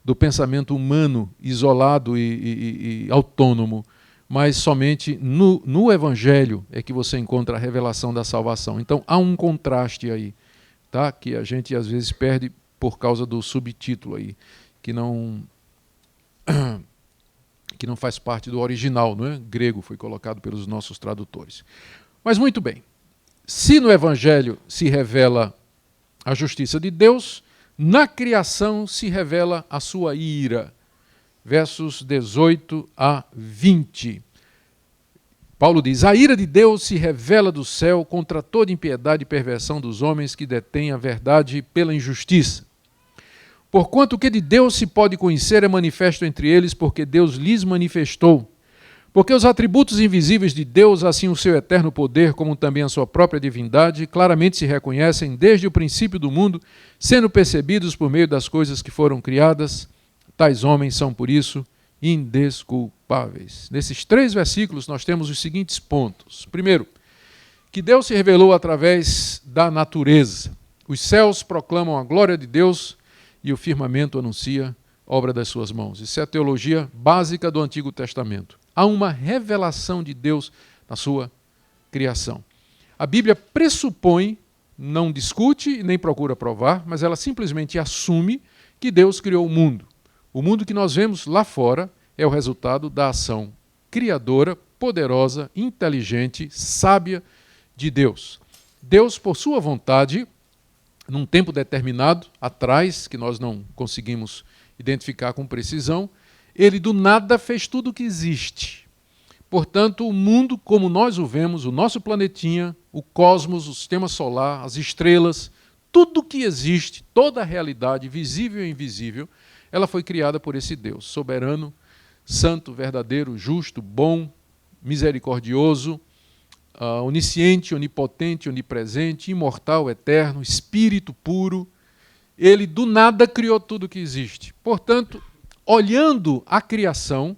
do pensamento humano isolado e autônomo, mas somente no Evangelho é que você encontra a revelação da salvação. Então há um contraste aí, tá? Que a gente às vezes perde por causa do subtítulo aí, que não faz parte do original, não é? Grego, foi colocado pelos nossos tradutores. Mas muito bem, se no Evangelho se revela a justiça de Deus, na criação se revela a sua ira. Versos 18 a 20. Paulo diz: a ira de Deus se revela do céu contra toda impiedade e perversão dos homens que detêm a verdade pela injustiça. Porquanto o que de Deus se pode conhecer é manifesto entre eles, porque Deus lhes manifestou. Porque os atributos invisíveis de Deus, assim o seu eterno poder, como também a sua própria divindade, claramente se reconhecem desde o princípio do mundo, sendo percebidos por meio das coisas que foram criadas. Tais homens são, por isso, indesculpáveis. Nesses 3 versículos nós temos os seguintes pontos. Primeiro, que Deus se revelou através da natureza. Os céus proclamam a glória de Deus e o firmamento anuncia a obra das suas mãos. Isso é a teologia básica do Antigo Testamento. Há uma revelação de Deus na sua criação. A Bíblia pressupõe, não discute nem procura provar, mas ela simplesmente assume que Deus criou o mundo. O mundo que nós vemos lá fora é o resultado da ação criadora, poderosa, inteligente, sábia de Deus. Deus, por sua vontade, num tempo determinado, atrás, que nós não conseguimos identificar com precisão, ele do nada fez tudo o que existe. Portanto, o mundo como nós o vemos, o nosso planetinha, o cosmos, o sistema solar, as estrelas, tudo que existe, toda a realidade, visível e invisível, ela foi criada por esse Deus, soberano, santo, verdadeiro, justo, bom, misericordioso, onisciente, onipotente, onipresente, imortal, eterno, espírito puro. Ele do nada criou tudo que existe. Portanto, olhando a criação,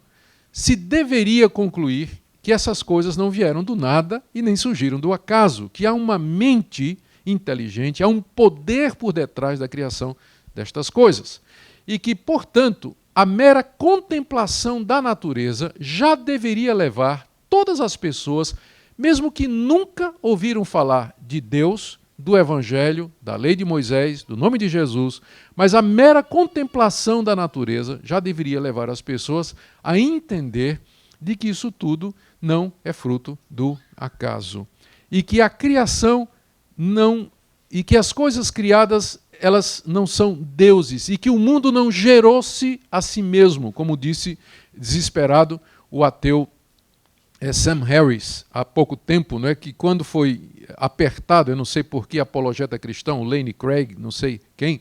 se deveria concluir que essas coisas não vieram do nada e nem surgiram do acaso, que há uma mente inteligente, há um poder por detrás da criação destas coisas. E que, portanto, a mera contemplação da natureza já deveria levar todas as pessoas, mesmo que nunca ouviram falar de Deus, do Evangelho, da lei de Moisés, do nome de Jesus, mas a mera contemplação da natureza já deveria levar as pessoas a entender de que isso tudo não é fruto do acaso. E que a criação não, e que as coisas criadas, elas não são deuses, e que o mundo não gerou-se a si mesmo, como disse desesperado o ateu Sam Harris, há pouco tempo, não é, que quando foi apertado, eu não sei por que apologeta cristão, Lane Craig, não sei quem,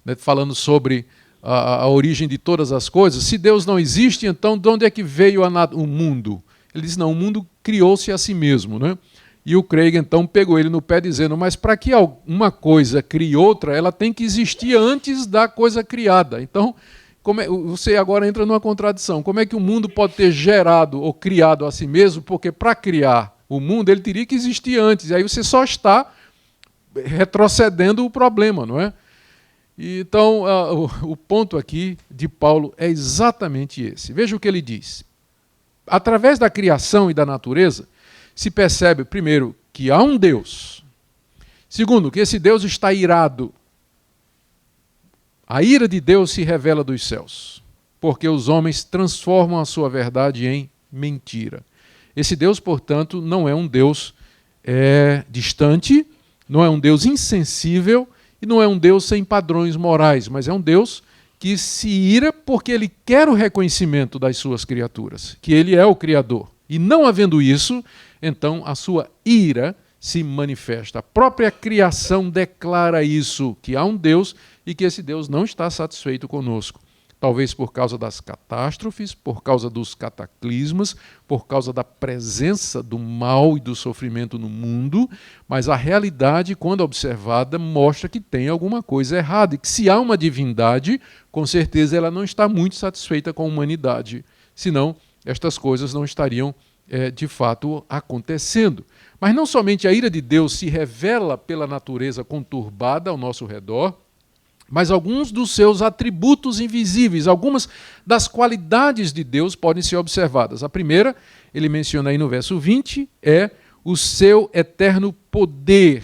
né, falando sobre a origem de todas as coisas, se Deus não existe, então de onde é que veio o mundo? Ele diz, não, o mundo criou-se a si mesmo, né? E o Craig então pegou ele no pé dizendo, mas para que uma coisa crie outra, ela tem que existir antes da coisa criada. Então, você agora entra numa contradição. Como é que o mundo pode ter gerado ou criado a si mesmo? Porque para criar o mundo ele teria que existir antes. E aí você só está retrocedendo o problema, não é? Então, o ponto aqui de Paulo é exatamente esse. Veja o que ele diz. Através da criação e da natureza, se percebe, primeiro, que há um Deus. Segundo, que esse Deus está irado. A ira de Deus se revela dos céus, porque os homens transformam a sua verdade em mentira. Esse Deus, portanto, não é um Deus distante, não é um Deus insensível e não é um Deus sem padrões morais, mas é um Deus que se ira porque ele quer o reconhecimento das suas criaturas, que ele é o Criador. E não havendo isso, então a sua ira se manifesta. A própria criação declara isso, que há um Deus e que esse Deus não está satisfeito conosco. Talvez por causa das catástrofes, por causa dos cataclismas, por causa da presença do mal e do sofrimento no mundo, mas a realidade, quando observada, mostra que tem alguma coisa errada e que se há uma divindade, com certeza ela não está muito satisfeita com a humanidade, senão estas coisas não estariam de fato acontecendo. Mas não somente a ira de Deus se revela pela natureza conturbada ao nosso redor, mas alguns dos seus atributos invisíveis, algumas das qualidades de Deus podem ser observadas. A primeira, ele menciona aí no verso 20, é o seu eterno poder.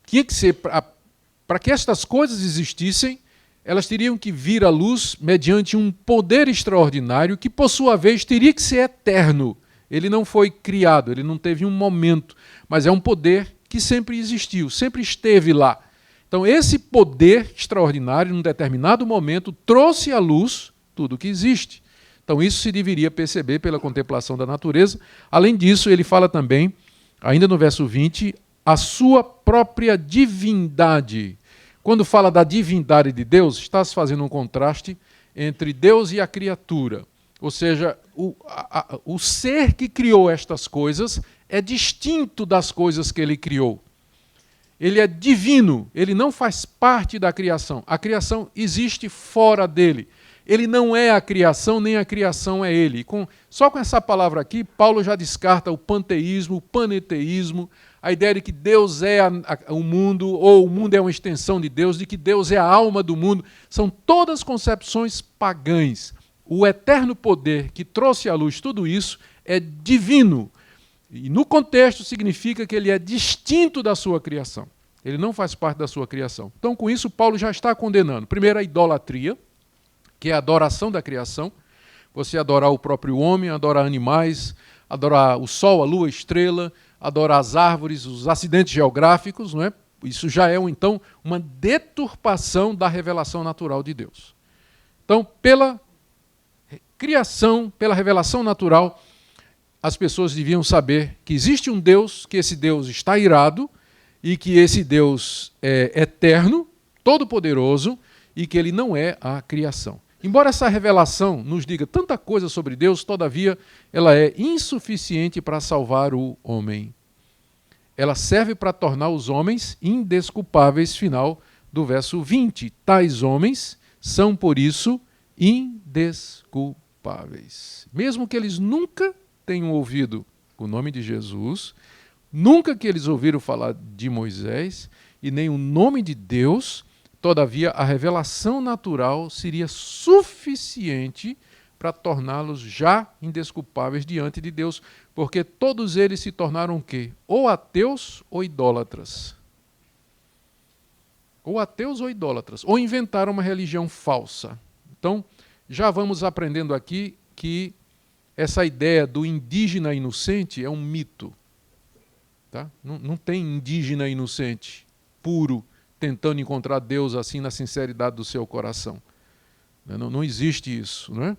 Tinha que ser, para que estas coisas existissem, elas teriam que vir à luz mediante um poder extraordinário que, por sua vez, teria que ser eterno. Ele não foi criado, ele não teve um momento, mas é um poder que sempre existiu, sempre esteve lá. Então, esse poder extraordinário, num determinado momento, trouxe à luz tudo o que existe. Então, isso se deveria perceber pela contemplação da natureza. Além disso, ele fala também, ainda no verso 20, a sua própria divindade. Quando fala da divindade de Deus, está se fazendo um contraste entre Deus e a criatura. Ou seja, o ser que criou estas coisas é distinto das coisas que ele criou. Ele é divino, ele não faz parte da criação. A criação existe fora dele. Ele não é a criação, nem a criação é ele. Só com essa palavra aqui, Paulo já descarta o panteísmo, o paneteísmo, a ideia de que Deus é o mundo, ou o mundo é uma extensão de Deus, de que Deus é a alma do mundo. São todas concepções pagãs. O eterno poder que trouxe à luz tudo isso é divino. E no contexto significa que ele é distinto da sua criação. Ele não faz parte da sua criação. Então, com isso, Paulo já está condenando. Primeiro, a idolatria, que é a adoração da criação. Você adorar o próprio homem, adorar animais, adorar o sol, a lua, a estrela, adorar as árvores, os acidentes geográficos, não é? Isso já é, então, uma deturpação da revelação natural de Deus. Então, pela criação, pela revelação natural, as pessoas deviam saber que existe um Deus, que esse Deus está irado e que esse Deus é eterno, todo-poderoso e que ele não é a criação. Embora essa revelação nos diga tanta coisa sobre Deus, todavia ela é insuficiente para salvar o homem. Ela serve para tornar os homens indesculpáveis, final do verso 20. Tais homens são, por isso, indesculpáveis. Mesmo que eles nunca tenham ouvido o nome de Jesus, nunca que eles ouviram falar de Moisés e nem o nome de Deus, todavia a revelação natural seria suficiente para torná-los já indesculpáveis diante de Deus, porque todos eles se tornaram o quê? Ou ateus ou idólatras. Ou ateus ou idólatras, ou inventaram uma religião falsa. Então, já vamos aprendendo aqui que essa ideia do indígena inocente é um mito. Tá? Não tem indígena inocente, puro, tentando encontrar Deus assim na sinceridade do seu coração. Não existe isso. Não é?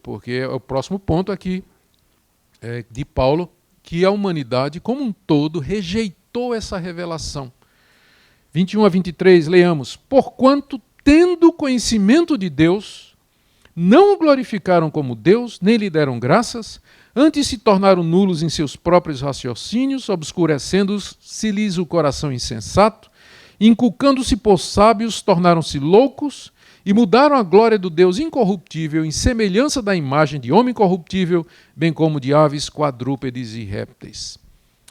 Porque é o próximo ponto aqui de Paulo, que a humanidade como um todo rejeitou essa revelação. 21 a 23, leamos. Porquanto, tendo conhecimento de Deus, não o glorificaram como Deus, nem lhe deram graças, antes se tornaram nulos em seus próprios raciocínios, obscurecendo-se-lhes o coração insensato, inculcando-se por sábios, tornaram-se loucos, e mudaram a glória do Deus incorruptível em semelhança da imagem de homem corruptível, bem como de aves, quadrúpedes e répteis.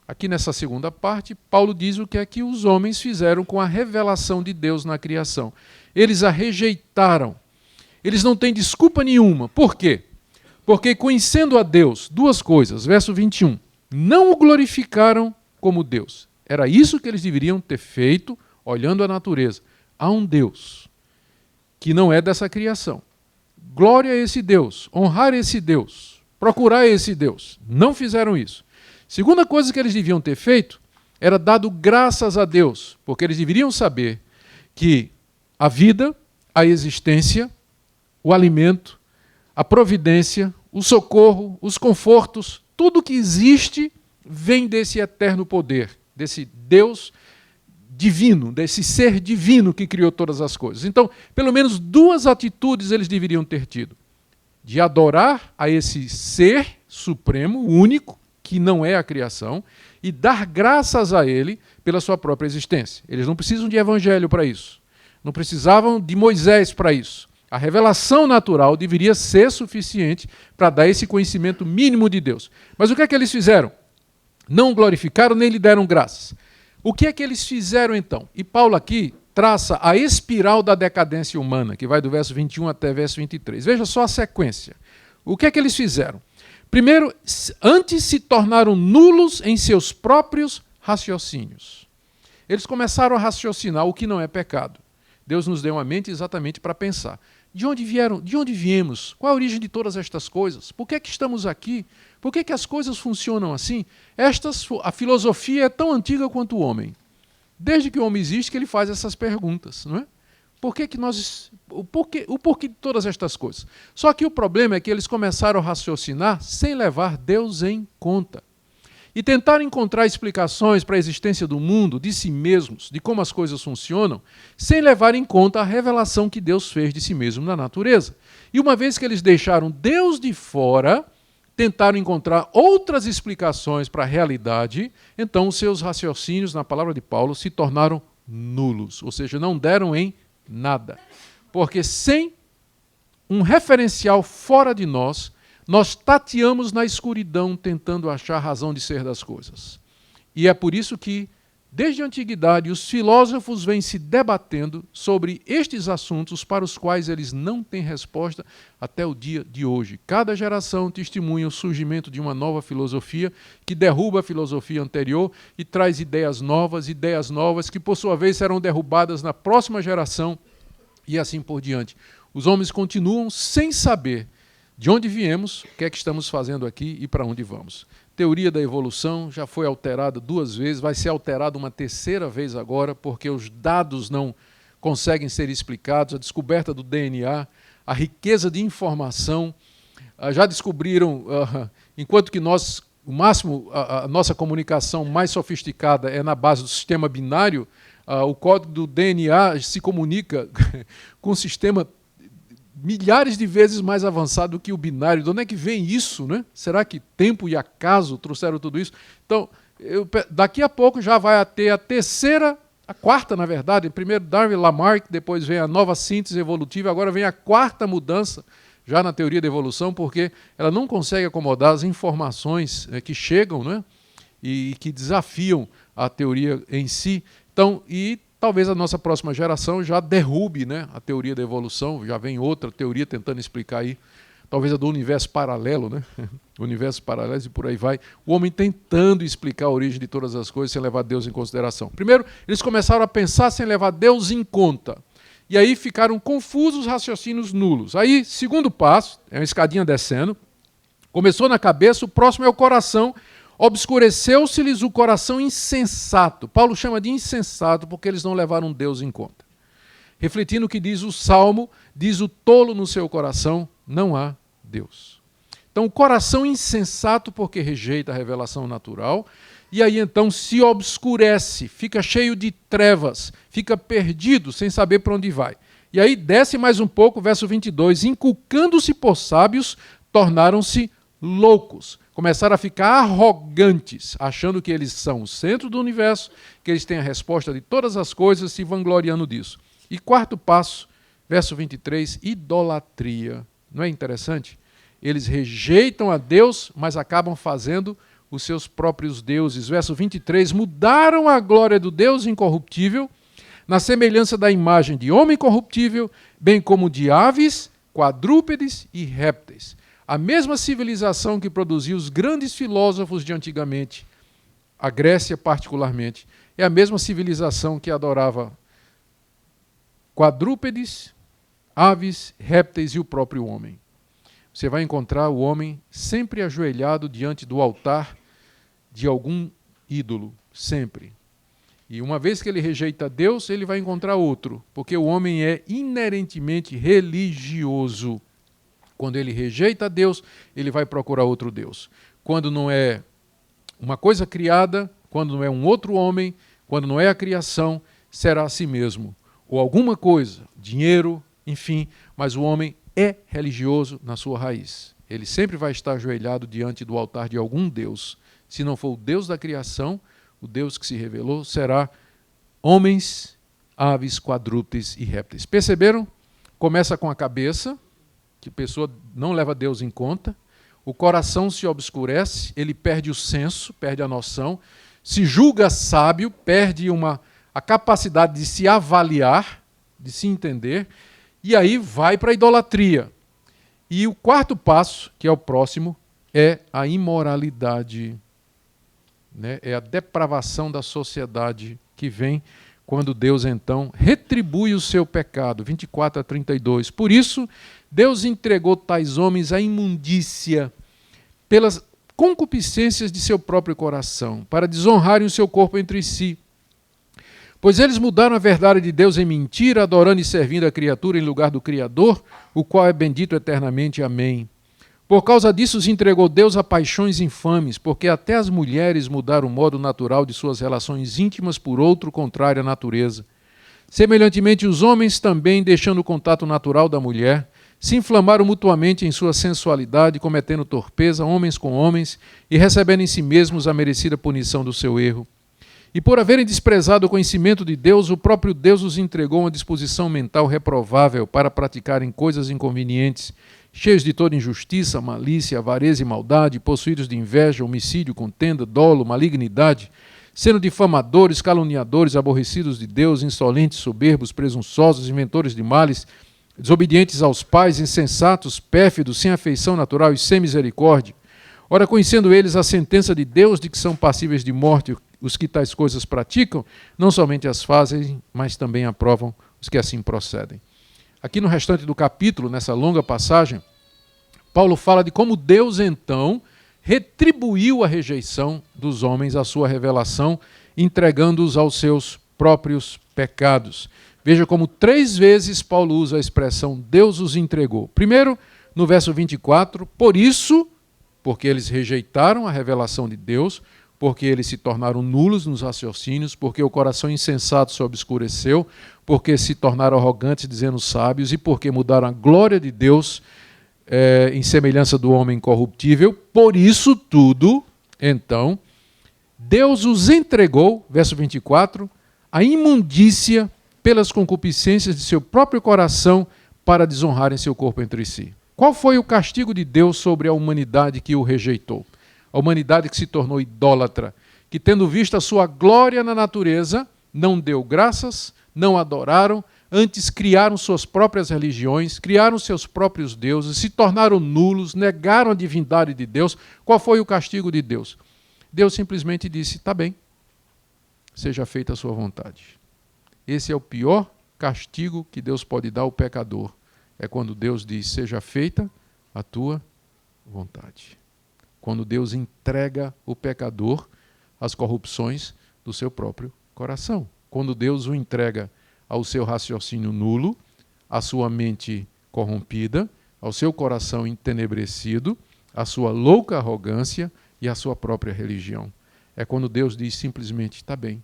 Aqui nessa segunda parte, Paulo diz o que é que os homens fizeram com a revelação de Deus na criação. Eles a rejeitaram. Eles não têm desculpa nenhuma. Por quê? Porque conhecendo a Deus, duas coisas, verso 21, não o glorificaram como Deus. Era isso que eles deveriam ter feito, olhando a natureza. Há um Deus que não é dessa criação. Glória a esse Deus, honrar esse Deus, procurar esse Deus. Não fizeram isso. Segunda coisa que eles deviam ter feito era dado graças a Deus, porque eles deveriam saber que a vida, a existência, o alimento, a providência, o socorro, os confortos, tudo que existe vem desse eterno poder, desse Deus divino, desse ser divino que criou todas as coisas. Então, pelo menos duas atitudes eles deveriam ter tido. De adorar a esse ser supremo, único, que não é a criação, e dar graças a ele pela sua própria existência. Eles não precisam de evangelho para isso. Não precisavam de Moisés para isso. A revelação natural deveria ser suficiente para dar esse conhecimento mínimo de Deus. Mas o que é que eles fizeram? Não o glorificaram nem lhe deram graças. O que é que eles fizeram então? E Paulo aqui traça a espiral da decadência humana, que vai do verso 21 até verso 23. Veja só a sequência. O que é que eles fizeram? Primeiro, antes se tornaram nulos em seus próprios raciocínios. Eles começaram a raciocinar o que não é pecado. Deus nos deu uma mente exatamente para pensar. De onde vieram? De onde viemos? Qual a origem de todas estas coisas? Por que é que estamos aqui? Por que é que as coisas funcionam assim? A filosofia é tão antiga quanto o homem. Desde que o homem existe que ele faz essas perguntas, não é? O porquê de todas estas coisas? Só que o problema é que eles começaram a raciocinar sem levar Deus em conta. E tentaram encontrar explicações para a existência do mundo, de si mesmos, de como as coisas funcionam, sem levar em conta a revelação que Deus fez de si mesmo na natureza. E uma vez que eles deixaram Deus de fora, tentaram encontrar outras explicações para a realidade, então os seus raciocínios, na palavra de Paulo, se tornaram nulos, ou seja, não deram em nada. Porque sem um referencial fora de nós tateamos na escuridão tentando achar a razão de ser das coisas. E é por isso que Desde a antiguidade, os filósofos vêm se debatendo sobre estes assuntos para os quais eles não têm resposta até o dia de hoje. Cada geração testemunha o surgimento de uma nova filosofia que derruba a filosofia anterior e traz ideias novas que, por sua vez, serão derrubadas na próxima geração e assim por diante. Os homens continuam sem saber de onde viemos, o que é que estamos fazendo aqui e para onde vamos. Teoria da evolução já foi alterada 2 vezes, vai ser alterada uma 3ª vez agora, porque os dados não conseguem ser explicados, a descoberta do DNA, a riqueza de informação. Já descobriram, enquanto que nós, o máximo, a nossa comunicação mais sofisticada é na base do sistema binário, o código do DNA se comunica com um sistema milhares de vezes mais avançado do que o binário. De onde é que vem isso, né? Será que tempo e acaso trouxeram tudo isso? Então, daqui a pouco já vai ter a 3ª, a 4ª, na verdade. Primeiro Darwin, Lamarck, depois vem a nova síntese evolutiva, agora vem a 4ª mudança, já na teoria da evolução, porque ela não consegue acomodar as informações que chegam, né? E que desafiam a teoria em si. Então, talvez a nossa próxima geração já derrube, né, a teoria da evolução, já vem outra teoria tentando explicar aí, talvez a do universo paralelo, né? Universos paralelos e por aí vai. O homem tentando explicar a origem de todas as coisas sem levar Deus em consideração. Primeiro, eles começaram a pensar sem levar Deus em conta. E aí ficaram confusos, raciocínios nulos. Aí, segundo passo, é uma escadinha descendo, começou na cabeça, o próximo é o coração. Obscureceu-se-lhes o coração insensato. Paulo chama de insensato porque eles não levaram Deus em conta. Refletindo o que diz o Salmo, diz o tolo no seu coração, não há Deus. Então o coração insensato porque rejeita a revelação natural, e aí então se obscurece, fica cheio de trevas, fica perdido sem saber para onde vai. E aí desce mais um pouco, verso 22, inculcando-se por sábios, tornaram-se loucos. Começaram a ficar arrogantes, achando que eles são o centro do universo, que eles têm a resposta de todas as coisas, se vangloriando disso. E 4º passo, verso 23, idolatria. Não é interessante? Eles rejeitam a Deus, mas acabam fazendo os seus próprios deuses. Verso 23, mudaram a glória do Deus incorruptível, na semelhança da imagem de homem corruptível, bem como de aves, quadrúpedes e répteis. A mesma civilização que produziu os grandes filósofos de antigamente, a Grécia particularmente, é a mesma civilização que adorava quadrúpedes, aves, répteis e o próprio homem. Você vai encontrar o homem sempre ajoelhado diante do altar de algum ídolo, sempre. E uma vez que ele rejeita Deus, ele vai encontrar outro, porque o homem é inerentemente religioso. Quando ele rejeita Deus, ele vai procurar outro Deus. Quando não é uma coisa criada, quando não é um outro homem, quando não é a criação, será a si mesmo. Ou alguma coisa, dinheiro, enfim, mas o homem é religioso na sua raiz. Ele sempre vai estar ajoelhado diante do altar de algum Deus. Se não for o Deus da criação, o Deus que se revelou, será homens, aves, quadrúpedes e répteis. Perceberam? Começa com a cabeça, que a pessoa não leva Deus em conta, o coração se obscurece, ele perde o senso, perde a noção, se julga sábio, perde a capacidade de se avaliar, de se entender, e aí vai para a idolatria. E o 4º passo, que é o próximo, é a imoralidade. Né? É a depravação da sociedade que vem quando Deus, então, retribui o seu pecado. 24 a 32. Por isso, Deus entregou tais homens à imundícia pelas concupiscências de seu próprio coração, para desonrarem o seu corpo entre si. Pois eles mudaram a verdade de Deus em mentira, adorando e servindo a criatura em lugar do Criador, o qual é bendito eternamente. Amém. Por causa disso os entregou Deus a paixões infames, porque até as mulheres mudaram o modo natural de suas relações íntimas por outro contrário à natureza. Semelhantemente, os homens também, deixando o contato natural da mulher, se inflamaram mutuamente em sua sensualidade, cometendo torpeza, homens com homens, e recebendo em si mesmos a merecida punição do seu erro. E por haverem desprezado o conhecimento de Deus, o próprio Deus os entregou uma disposição mental reprovável para praticarem coisas inconvenientes, cheios de toda injustiça, malícia, avareza e maldade, possuídos de inveja, homicídio, contenda, dolo, malignidade, sendo difamadores, caluniadores, aborrecidos de Deus, insolentes, soberbos, presunçosos, inventores de males, desobedientes aos pais, insensatos, pérfidos, sem afeição natural e sem misericórdia. Ora, conhecendo eles a sentença de Deus de que são passíveis de morte os que tais coisas praticam, não somente as fazem, mas também aprovam os que assim procedem. Aqui no restante do capítulo, nessa longa passagem, Paulo fala de como Deus então retribuiu a rejeição dos homens à sua revelação, entregando-os aos seus próprios pecados. Veja como 3 vezes Paulo usa a expressão Deus os entregou. Primeiro, no verso 24, por isso, porque eles rejeitaram a revelação de Deus, porque eles se tornaram nulos nos raciocínios, porque o coração insensato se obscureceu, porque se tornaram arrogantes dizendo sábios e porque mudaram a glória de Deus em semelhança do homem corruptível. Por isso tudo, então, Deus os entregou, verso 24, à imundícia pelas concupiscências de seu próprio coração para desonrarem seu corpo entre si. Qual foi o castigo de Deus sobre a humanidade que o rejeitou? A humanidade que se tornou idólatra, que tendo visto a sua glória na natureza, não deu graças, não adoraram, antes criaram suas próprias religiões, criaram seus próprios deuses, se tornaram nulos, negaram a divindade de Deus. Qual foi o castigo de Deus? Deus simplesmente disse, tá bem, seja feita a sua vontade. Esse é o pior castigo que Deus pode dar ao pecador. É quando Deus diz, seja feita a tua vontade. Quando Deus entrega o pecador às corrupções do seu próprio coração. Quando Deus o entrega ao seu raciocínio nulo, à sua mente corrompida, ao seu coração entenebrecido, à sua louca arrogância e à sua própria religião. É quando Deus diz simplesmente, tá bem,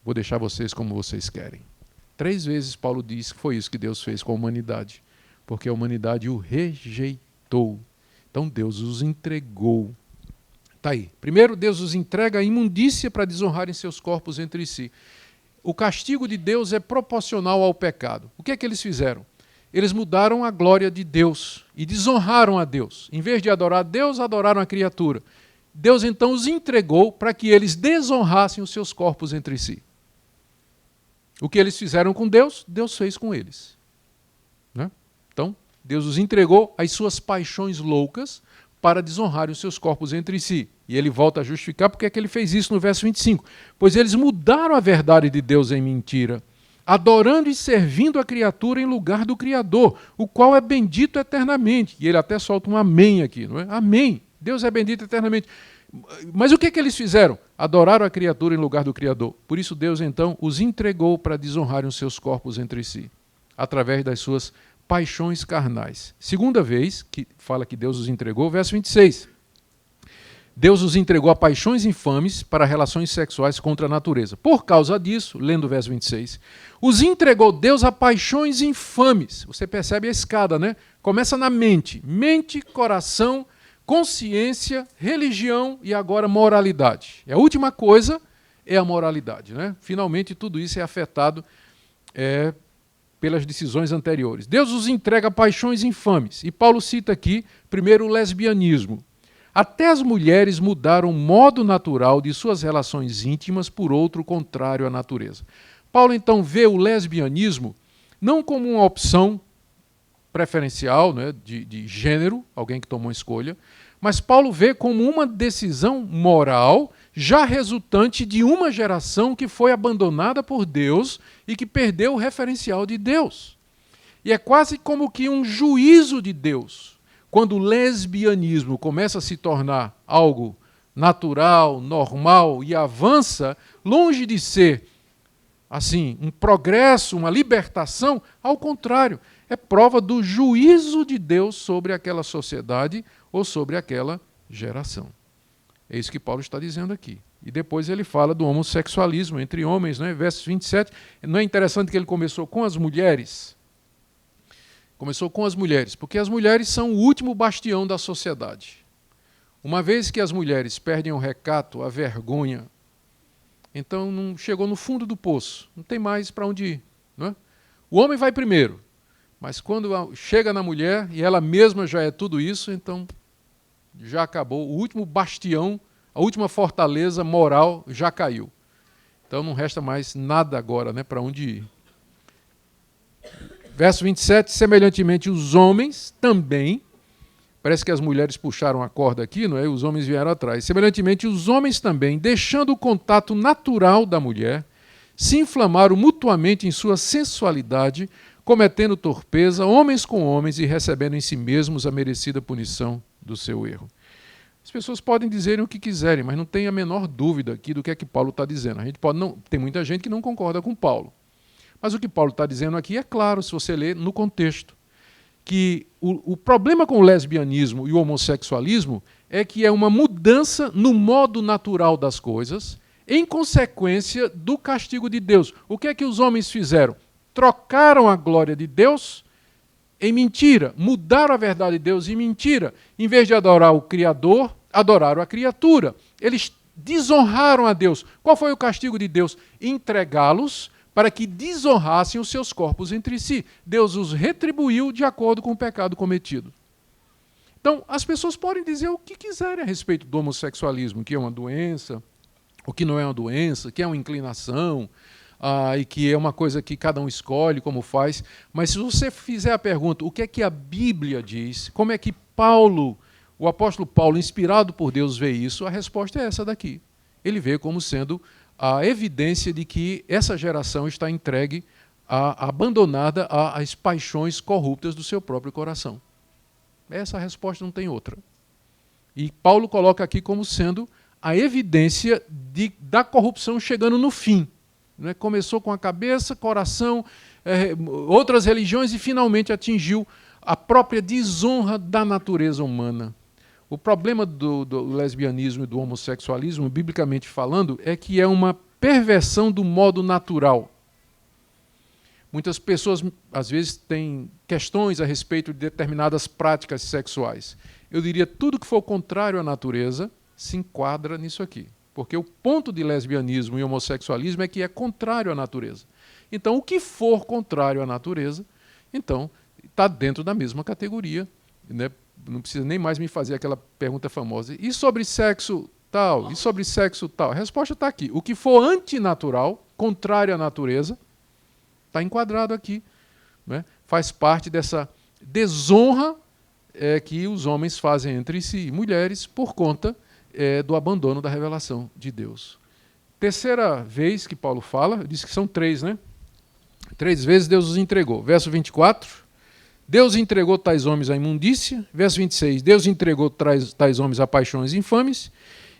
vou deixar vocês como vocês querem. 3 vezes Paulo diz que foi isso que Deus fez com a humanidade, porque a humanidade o rejeitou. Então Deus os entregou. Está aí. Primeiro, Deus os entrega a imundícia para desonrarem seus corpos entre si. O castigo de Deus é proporcional ao pecado. O que é que eles fizeram? Eles mudaram a glória de Deus e desonraram a Deus. Em vez de adorar a Deus, adoraram a criatura. Deus então os entregou para que eles desonrassem os seus corpos entre si. O que eles fizeram com Deus, Deus fez com eles. Né? Então, Deus os entregou às suas paixões loucas para desonrarem os seus corpos entre si. E ele volta a justificar porque é que ele fez isso no verso 25. Pois eles mudaram a verdade de Deus em mentira, adorando e servindo a criatura em lugar do Criador, o qual é bendito eternamente. E ele até solta um amém aqui, não é? Amém. Deus é bendito eternamente. Mas o que é que eles fizeram? Adoraram a criatura em lugar do Criador. Por isso Deus então os entregou para desonrarem os seus corpos entre si, através das suas paixões carnais. Segunda vez que fala que Deus os entregou, verso 26. Deus os entregou a paixões infames para relações sexuais contra a natureza. Por causa disso, lendo o verso 26, os entregou Deus a paixões infames. Você percebe a escada, né? Começa na mente. Mente, coração, consciência, religião e agora moralidade. E a última coisa é a moralidade, né? Finalmente tudo isso é afetado pelas decisões anteriores. Deus os entrega a paixões infames. E Paulo cita aqui, primeiro, o lesbianismo. Até as mulheres mudaram o modo natural de suas relações íntimas por outro contrário à natureza. Paulo então vê o lesbianismo não como uma opção preferencial, né, de gênero, alguém que tomou escolha, mas Paulo vê como uma decisão moral já resultante de uma geração que foi abandonada por Deus e que perdeu o referencial de Deus. E é quase como que um juízo de Deus. Quando o lesbianismo começa a se tornar algo natural, normal e avança, longe de ser assim um progresso, uma libertação, ao contrário, é prova do juízo de Deus sobre aquela sociedade ou sobre aquela geração. É isso que Paulo está dizendo aqui. E depois ele fala do homossexualismo entre homens, né? Verso 27. Não é interessante que ele começou com as mulheres? Começou com as mulheres, porque as mulheres são o último bastião da sociedade. Uma vez que as mulheres perdem o recato, a vergonha, então não chegou no fundo do poço, não tem mais para onde ir. Não é? O homem vai primeiro, mas quando chega na mulher e ela mesma já é tudo isso, então já acabou. O último bastião A última fortaleza moral já caiu. Então não resta mais nada agora, né, para onde ir. Verso 27, semelhantemente os homens também, parece que as mulheres puxaram a corda aqui, não é? Os homens vieram atrás. Semelhantemente os homens também, deixando o contato natural da mulher, se inflamaram mutuamente em sua sensualidade, cometendo torpeza, homens com homens, e recebendo em si mesmos a merecida punição do seu erro. As pessoas podem dizer o que quiserem, mas não tem a menor dúvida aqui do que é que Paulo está dizendo. A gente pode não, tem muita gente que não concorda com Paulo. Mas o que Paulo está dizendo aqui é claro, se você ler no contexto, que o problema com o lesbianismo e o homossexualismo é que é uma mudança no modo natural das coisas, em consequência do castigo de Deus. O que é que os homens fizeram? Trocaram a glória de Deus em mentira, mudaram a verdade de Deus em mentira. Em vez de adorar o Criador, adoraram a criatura. Eles desonraram a Deus. Qual foi o castigo de Deus? Entregá-los para que desonrassem os seus corpos entre si. Deus os retribuiu de acordo com o pecado cometido. Então, as pessoas podem dizer o que quiserem a respeito do homossexualismo, que é uma doença, o que não é uma doença, que é uma inclinação, e que é uma coisa que cada um escolhe como faz. Mas se você fizer a pergunta, o que é que a Bíblia diz, como é que Paulo, o apóstolo Paulo, inspirado por Deus, vê isso, a resposta é essa daqui. Ele vê como sendo a evidência de que essa geração está entregue, abandonada às paixões corruptas do seu próprio coração. Essa resposta não tem outra. E Paulo coloca aqui como sendo a evidência da corrupção chegando no fim. Né? Começou com a cabeça, coração, outras religiões e finalmente atingiu a própria desonra da natureza humana. O problema do lesbianismo e do homossexualismo, biblicamente falando, é que é uma perversão do modo natural. Muitas pessoas, às vezes, têm questões a respeito de determinadas práticas sexuais. Eu diria que tudo que for contrário à natureza se enquadra nisso aqui. Porque o ponto de lesbianismo e homossexualismo é que é contrário à natureza. Então, o que for contrário à natureza, então, está dentro da mesma categoria, né? Não precisa nem mais me fazer aquela pergunta famosa. E sobre sexo tal? E sobre sexo tal? A resposta está aqui. O que for antinatural, contrário à natureza, está enquadrado aqui. Né? Faz parte dessa desonra que os homens fazem entre si e mulheres por conta do abandono da revelação de Deus. Terceira vez que Paulo fala, eu disse que são 3, né? 3 vezes Deus os entregou. Verso 24, Deus entregou tais homens à imundícia. Verso 26, Deus entregou tais homens a paixões infames.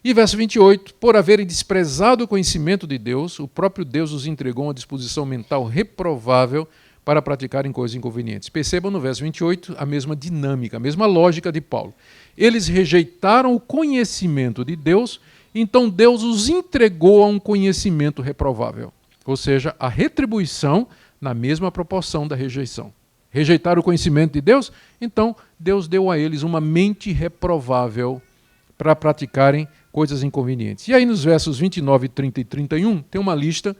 E verso 28, por haverem desprezado o conhecimento de Deus, o próprio Deus os entregou a uma disposição mental reprovável para praticarem coisas inconvenientes. Percebam no verso 28 a mesma dinâmica, a mesma lógica de Paulo. Eles rejeitaram o conhecimento de Deus, então Deus os entregou a um conhecimento reprovável. Ou seja, a retribuição na mesma proporção da rejeição. Rejeitaram o conhecimento de Deus, então Deus deu a eles uma mente reprovável para praticarem coisas inconvenientes. E aí nos versos 29, 30 e 31 tem uma lista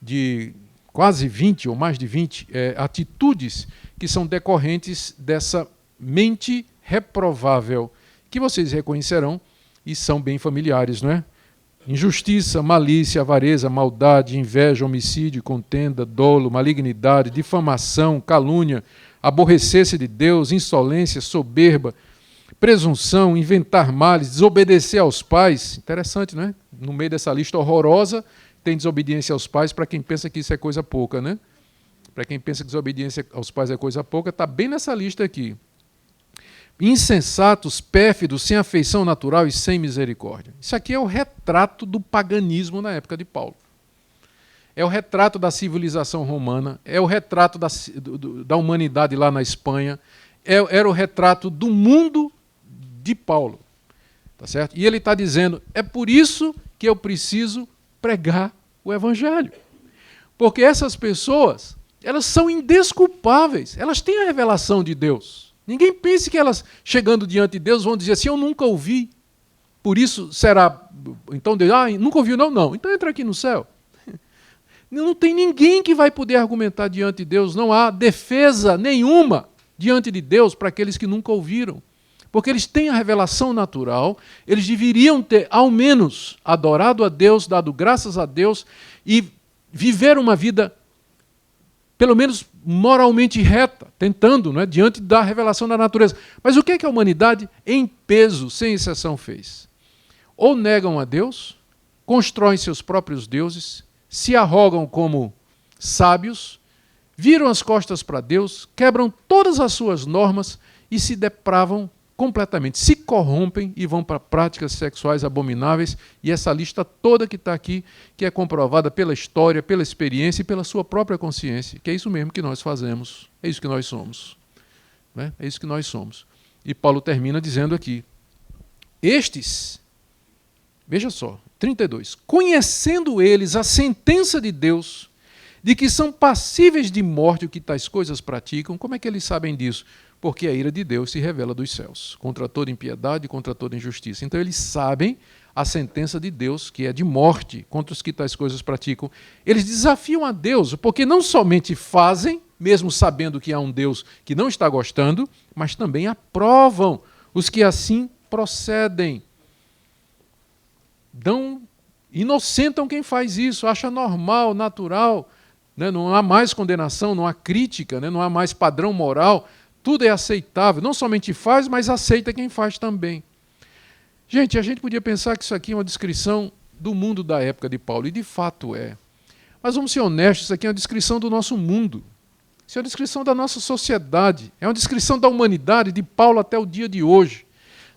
de quase 20 ou mais de 20 atitudes que são decorrentes dessa mente reprovável, que vocês reconhecerão e são bem familiares, não é? Injustiça, malícia, avareza, maldade, inveja, homicídio, contenda, dolo, malignidade, difamação, calúnia, aborrecer-se de Deus, insolência, soberba, presunção, inventar males, desobedecer aos pais. Interessante, não é? No meio dessa lista horrorosa, tem desobediência aos pais para quem pensa que isso é coisa pouca, né? Para quem pensa que desobediência aos pais é coisa pouca, está bem nessa lista aqui. Insensatos, pérfidos, sem afeição natural e sem misericórdia. Isso aqui é o retrato do paganismo na época de Paulo. É o retrato da civilização romana, é o retrato da humanidade lá na Espanha, era o retrato do mundo de Paulo. Tá certo? E ele está dizendo, é por isso que eu preciso pregar o Evangelho. Porque essas pessoas, elas são indesculpáveis, elas têm a revelação de Deus. Ninguém pense que elas, chegando diante de Deus, vão dizer assim, eu nunca ouvi, por isso será... Então, Deus, nunca ouviu, não, não. Então entra aqui no céu. Não tem ninguém que vai poder argumentar diante de Deus, não há defesa nenhuma diante de Deus para aqueles que nunca ouviram. porque eles têm a revelação natural, eles deveriam ter, ao menos, adorado a Deus, dado graças a Deus e viver uma vida, pelo menos moralmente reta, tentando, não é, diante da revelação da natureza. Mas o que é que a humanidade, em peso, sem exceção, fez? Ou negam a Deus, constroem seus próprios deuses, se arrogam como sábios, viram as costas para Deus, quebram todas as suas normas e se depravam completamente, se corrompem e vão para práticas sexuais abomináveis, e essa lista toda que está aqui, que é comprovada pela história, pela experiência e pela sua própria consciência, que é isso mesmo que nós fazemos, é isso que nós somos. Né? É isso que nós somos. E Paulo termina dizendo aqui, estes, veja só, 32, conhecendo eles a sentença de Deus, de que são passíveis de morte o que tais coisas praticam, como é que eles sabem disso? Porque a ira de Deus se revela dos céus, contra toda impiedade e contra toda injustiça. Então eles sabem a sentença de Deus, que é de morte contra os que tais coisas praticam. Eles desafiam a Deus, porque não somente fazem, mesmo sabendo que há um Deus que não está gostando, mas também aprovam os que assim procedem. Inocentam quem faz isso, acha normal, natural, né? Não há mais condenação, não há crítica, né? Não há mais padrão moral. Tudo é aceitável, não somente faz, mas aceita quem faz também. Gente, a gente podia pensar que isso aqui é uma descrição do mundo da época de Paulo, e de fato é. Mas vamos ser honestos, isso aqui é uma descrição do nosso mundo. Isso é uma descrição da nossa sociedade, é uma descrição da humanidade de Paulo até o dia de hoje.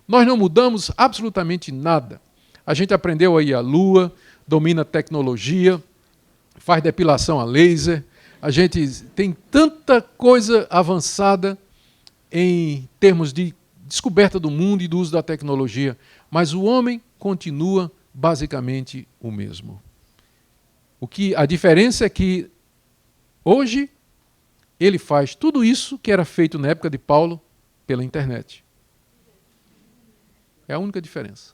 Nós não mudamos absolutamente nada. A gente aprendeu aí a lua, domina a tecnologia, faz depilação a laser, a gente tem tanta coisa avançada em termos de descoberta do mundo e do uso da tecnologia, mas o homem continua basicamente o mesmo. A diferença é que hoje ele faz tudo isso que era feito na época de Paulo pela internet. É a única diferença.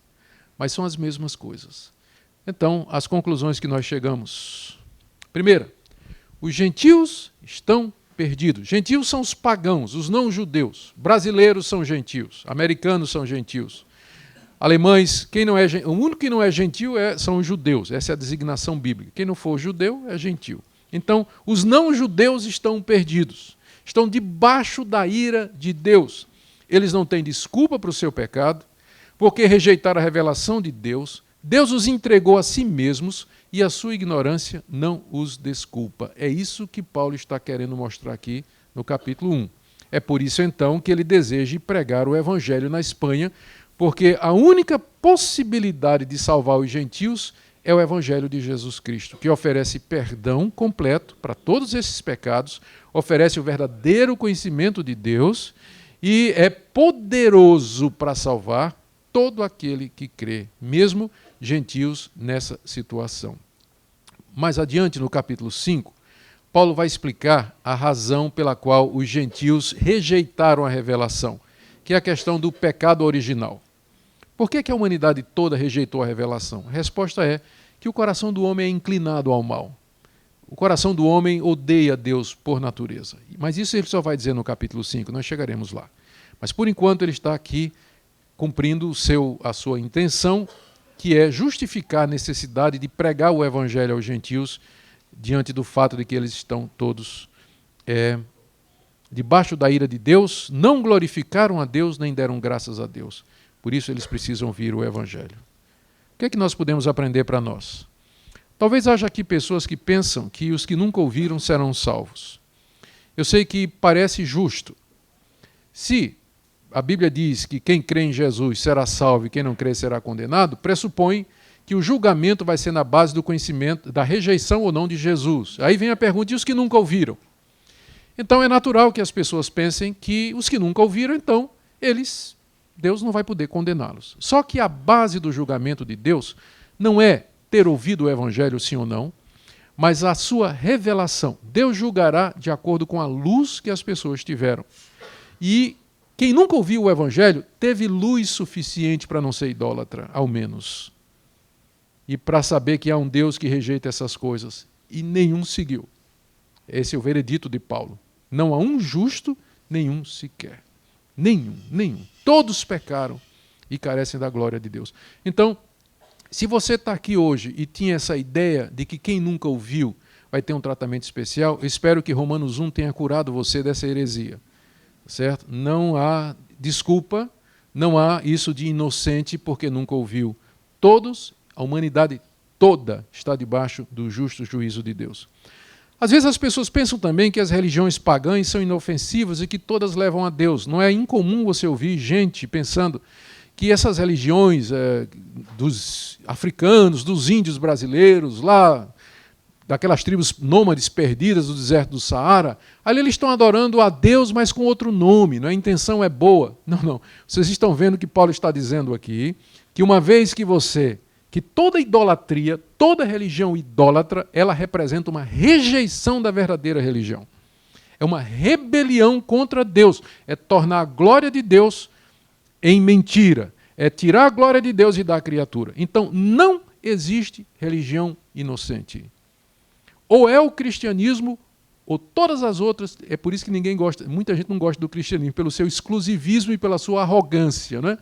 Mas são as mesmas coisas. Então, as conclusões que nós chegamos. Primeira, os gentios estão perdidos. Gentios são os pagãos, os não-judeus. Brasileiros são gentios, americanos são gentios. Alemães, o único que não é gentio são os judeus. Essa é a designação bíblica. Quem não for judeu é gentio. Então, os não-judeus estão perdidos. Estão debaixo da ira de Deus. Eles não têm desculpa para o seu pecado, porque rejeitaram a revelação de Deus. Deus os entregou a si mesmos e a sua ignorância não os desculpa. É isso que Paulo está querendo mostrar aqui no capítulo 1. É por isso, então, que ele deseja pregar o evangelho na Espanha, porque a única possibilidade de salvar os gentios é o evangelho de Jesus Cristo, que oferece perdão completo para todos esses pecados, oferece o verdadeiro conhecimento de Deus e é poderoso para salvar todo aquele que crê, mesmo gentios nessa situação. Mais adiante, no capítulo 5, Paulo vai explicar a razão pela qual os gentios rejeitaram a revelação, que é a questão do pecado original. Por que a humanidade toda rejeitou a revelação? A resposta é que o coração do homem é inclinado ao mal. O coração do homem odeia Deus por natureza. Mas isso ele só vai dizer no capítulo 5, nós chegaremos lá. Mas por enquanto ele está aqui cumprindo a sua intenção, que é justificar a necessidade de pregar o evangelho aos gentios diante do fato de que eles estão todos debaixo da ira de Deus, não glorificaram a Deus nem deram graças a Deus. Por isso eles precisam ouvir o evangelho. O que é que nós podemos aprender para nós? Talvez haja aqui pessoas que pensam que os que nunca ouviram serão salvos. Eu sei que parece justo. Se a Bíblia diz que quem crê em Jesus será salvo e quem não crê será condenado, pressupõe que o julgamento vai ser na base do conhecimento, da rejeição ou não de Jesus. Aí vem a pergunta, e os que nunca ouviram? Então é natural que as pessoas pensem que os que nunca ouviram, então, Deus não vai poder condená-los. Só que a base do julgamento de Deus não é ter ouvido o evangelho sim ou não, mas a sua revelação. Deus julgará de acordo com a luz que as pessoas tiveram. E quem nunca ouviu o evangelho teve luz suficiente para não ser idólatra, ao menos. E para saber que há um Deus que rejeita essas coisas. E nenhum seguiu. Esse é o veredito de Paulo. Não há um justo, nenhum sequer. Nenhum. todos pecaram e carecem da glória de Deus. Então, se você está aqui hoje e tinha essa ideia de que quem nunca ouviu vai ter um tratamento especial, eu espero que Romanos 1 tenha curado você dessa heresia. Certo? Não há desculpa, não há isso de inocente porque nunca ouviu. Todos, a humanidade toda está debaixo do justo juízo de Deus. Às vezes as pessoas pensam também que as religiões pagãs são inofensivas e que todas levam a Deus. Não é incomum você ouvir gente pensando que essas religiões dos africanos, dos índios brasileiros, lá daquelas tribos nômades perdidas do deserto do Saara, ali eles estão adorando a Deus, mas com outro nome, não é? A intenção é boa. Não, não. Vocês estão vendo o que Paulo está dizendo aqui, que uma vez que toda idolatria, toda religião idólatra, ela representa uma rejeição da verdadeira religião. É uma rebelião contra Deus. É tornar a glória de Deus em mentira. É tirar a glória de Deus e dar à criatura. Então, não existe religião inocente. Ou é o cristianismo, ou todas as outras. É por isso que ninguém gosta, muita gente não gosta do cristianismo, pelo seu exclusivismo e pela sua arrogância, né?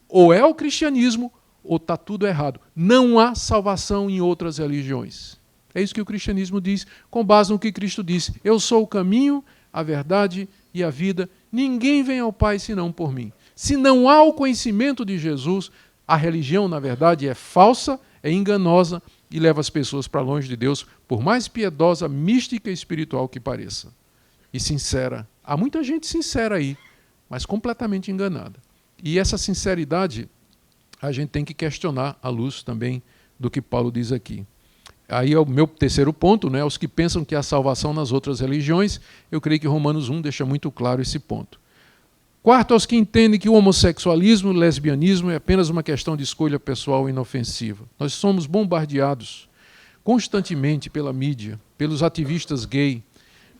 Ou é o cristianismo, ou está tudo errado. Não há salvação em outras religiões. É isso que o cristianismo diz, com base no que Cristo disse. Eu sou o caminho, a verdade e a vida. Ninguém vem ao Pai senão por mim. Se não há o conhecimento de Jesus, a religião, na verdade, é falsa, é enganosa e leva as pessoas para longe de Deus, por mais piedosa, mística e espiritual que pareça. E sincera. Há muita gente sincera aí, mas completamente enganada. E essa sinceridade a gente tem que questionar à luz também do que Paulo diz aqui. Aí é o meu terceiro ponto, né? Os que pensam que há salvação nas outras religiões, eu creio que Romanos 1 deixa muito claro esse ponto. Quarto, aos que entendem que o homossexualismo, o lesbianismo é apenas uma questão de escolha pessoal inofensiva. Nós somos bombardeados constantemente pela mídia, pelos ativistas gay,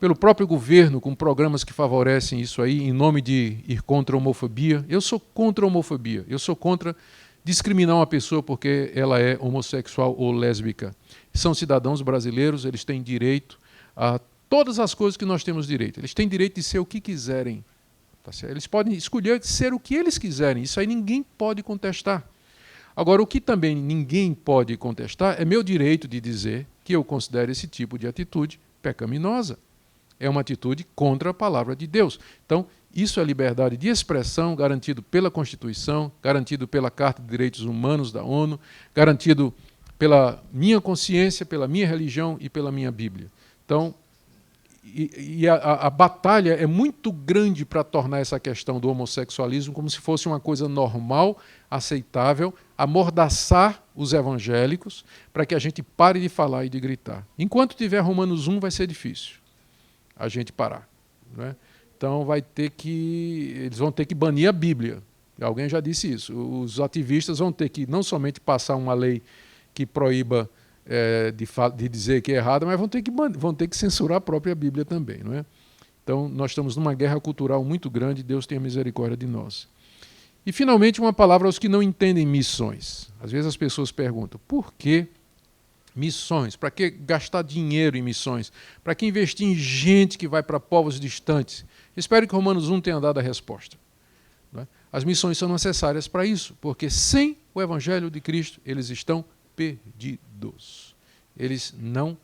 pelo próprio governo, com programas que favorecem isso aí, em nome de ir contra a homofobia. Eu sou contra a homofobia, eu sou contra discriminar uma pessoa porque ela é homossexual ou lésbica. São cidadãos brasileiros, eles têm direito a todas as coisas que nós temos direito. Eles têm direito de ser o que quiserem. Tá certo? Eles podem escolher ser o que eles quiserem. Isso aí ninguém pode contestar. Agora, o que também ninguém pode contestar é meu direito de dizer que eu considero esse tipo de atitude pecaminosa. É uma atitude contra a palavra de Deus. Então, isso é liberdade de expressão, garantido pela Constituição, garantido pela Carta de Direitos Humanos da ONU, garantido pela minha consciência, pela minha religião e pela minha Bíblia. Então, a batalha é muito grande para tornar essa questão do homossexualismo como se fosse uma coisa normal, aceitável, amordaçar os evangélicos para que a gente pare de falar e de gritar. Enquanto tiver Romanos 1, vai ser difícil a gente parar, né? Então eles vão ter que banir a Bíblia. Alguém já disse isso. Os ativistas vão ter que não somente passar uma lei que proíba de dizer que é errado, mas vão ter que censurar a própria Bíblia também, não é? Então nós estamos numa guerra cultural muito grande, Deus tenha misericórdia de nós. E finalmente uma palavra aos que não entendem missões. Às vezes as pessoas perguntam, por que missões? Para que gastar dinheiro em missões? Para que investir em gente que vai para povos distantes? Espero que Romanos 1 tenha dado a resposta. Não é? As missões são necessárias para isso, porque sem o Evangelho de Cristo eles estão perdidos. Eles não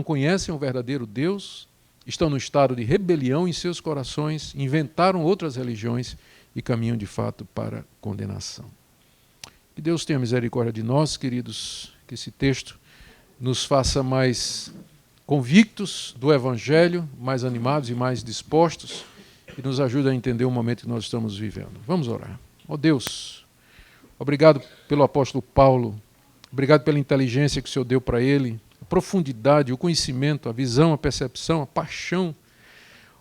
conhecem o verdadeiro Deus, estão no estado de rebelião em seus corações, inventaram outras religiões e caminham de fato para a condenação. Que Deus tenha misericórdia de nós, queridos, que esse texto nos faça mais convictos do Evangelho, mais animados e mais dispostos, e nos ajude a entender o momento que nós estamos vivendo. Vamos orar. Ó Deus, obrigado pelo apóstolo Paulo, obrigado pela inteligência que o Senhor deu para ele, a profundidade, o conhecimento, a visão, a percepção, a paixão.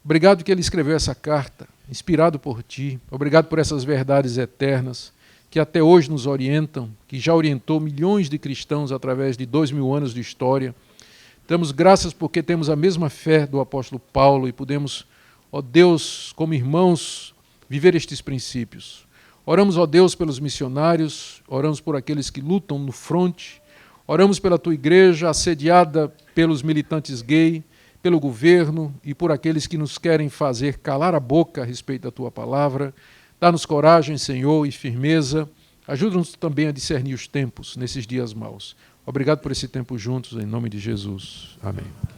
Obrigado que ele escreveu essa carta, inspirado por Ti. Obrigado por essas verdades eternas que até hoje nos orientam, que já orientou milhões de cristãos através de 2000 anos de história. Damos graças porque temos a mesma fé do apóstolo Paulo e podemos, ó Deus, como irmãos, viver estes princípios. Oramos, ó Deus, pelos missionários, oramos por aqueles que lutam no fronte, oramos pela Tua igreja assediada pelos militantes gay, pelo governo e por aqueles que nos querem fazer calar a boca a respeito da Tua palavra. Dá-nos coragem, Senhor, e firmeza. Ajuda-nos também a discernir os tempos nesses dias maus. Obrigado por esse tempo juntos, em nome de Jesus. Amém.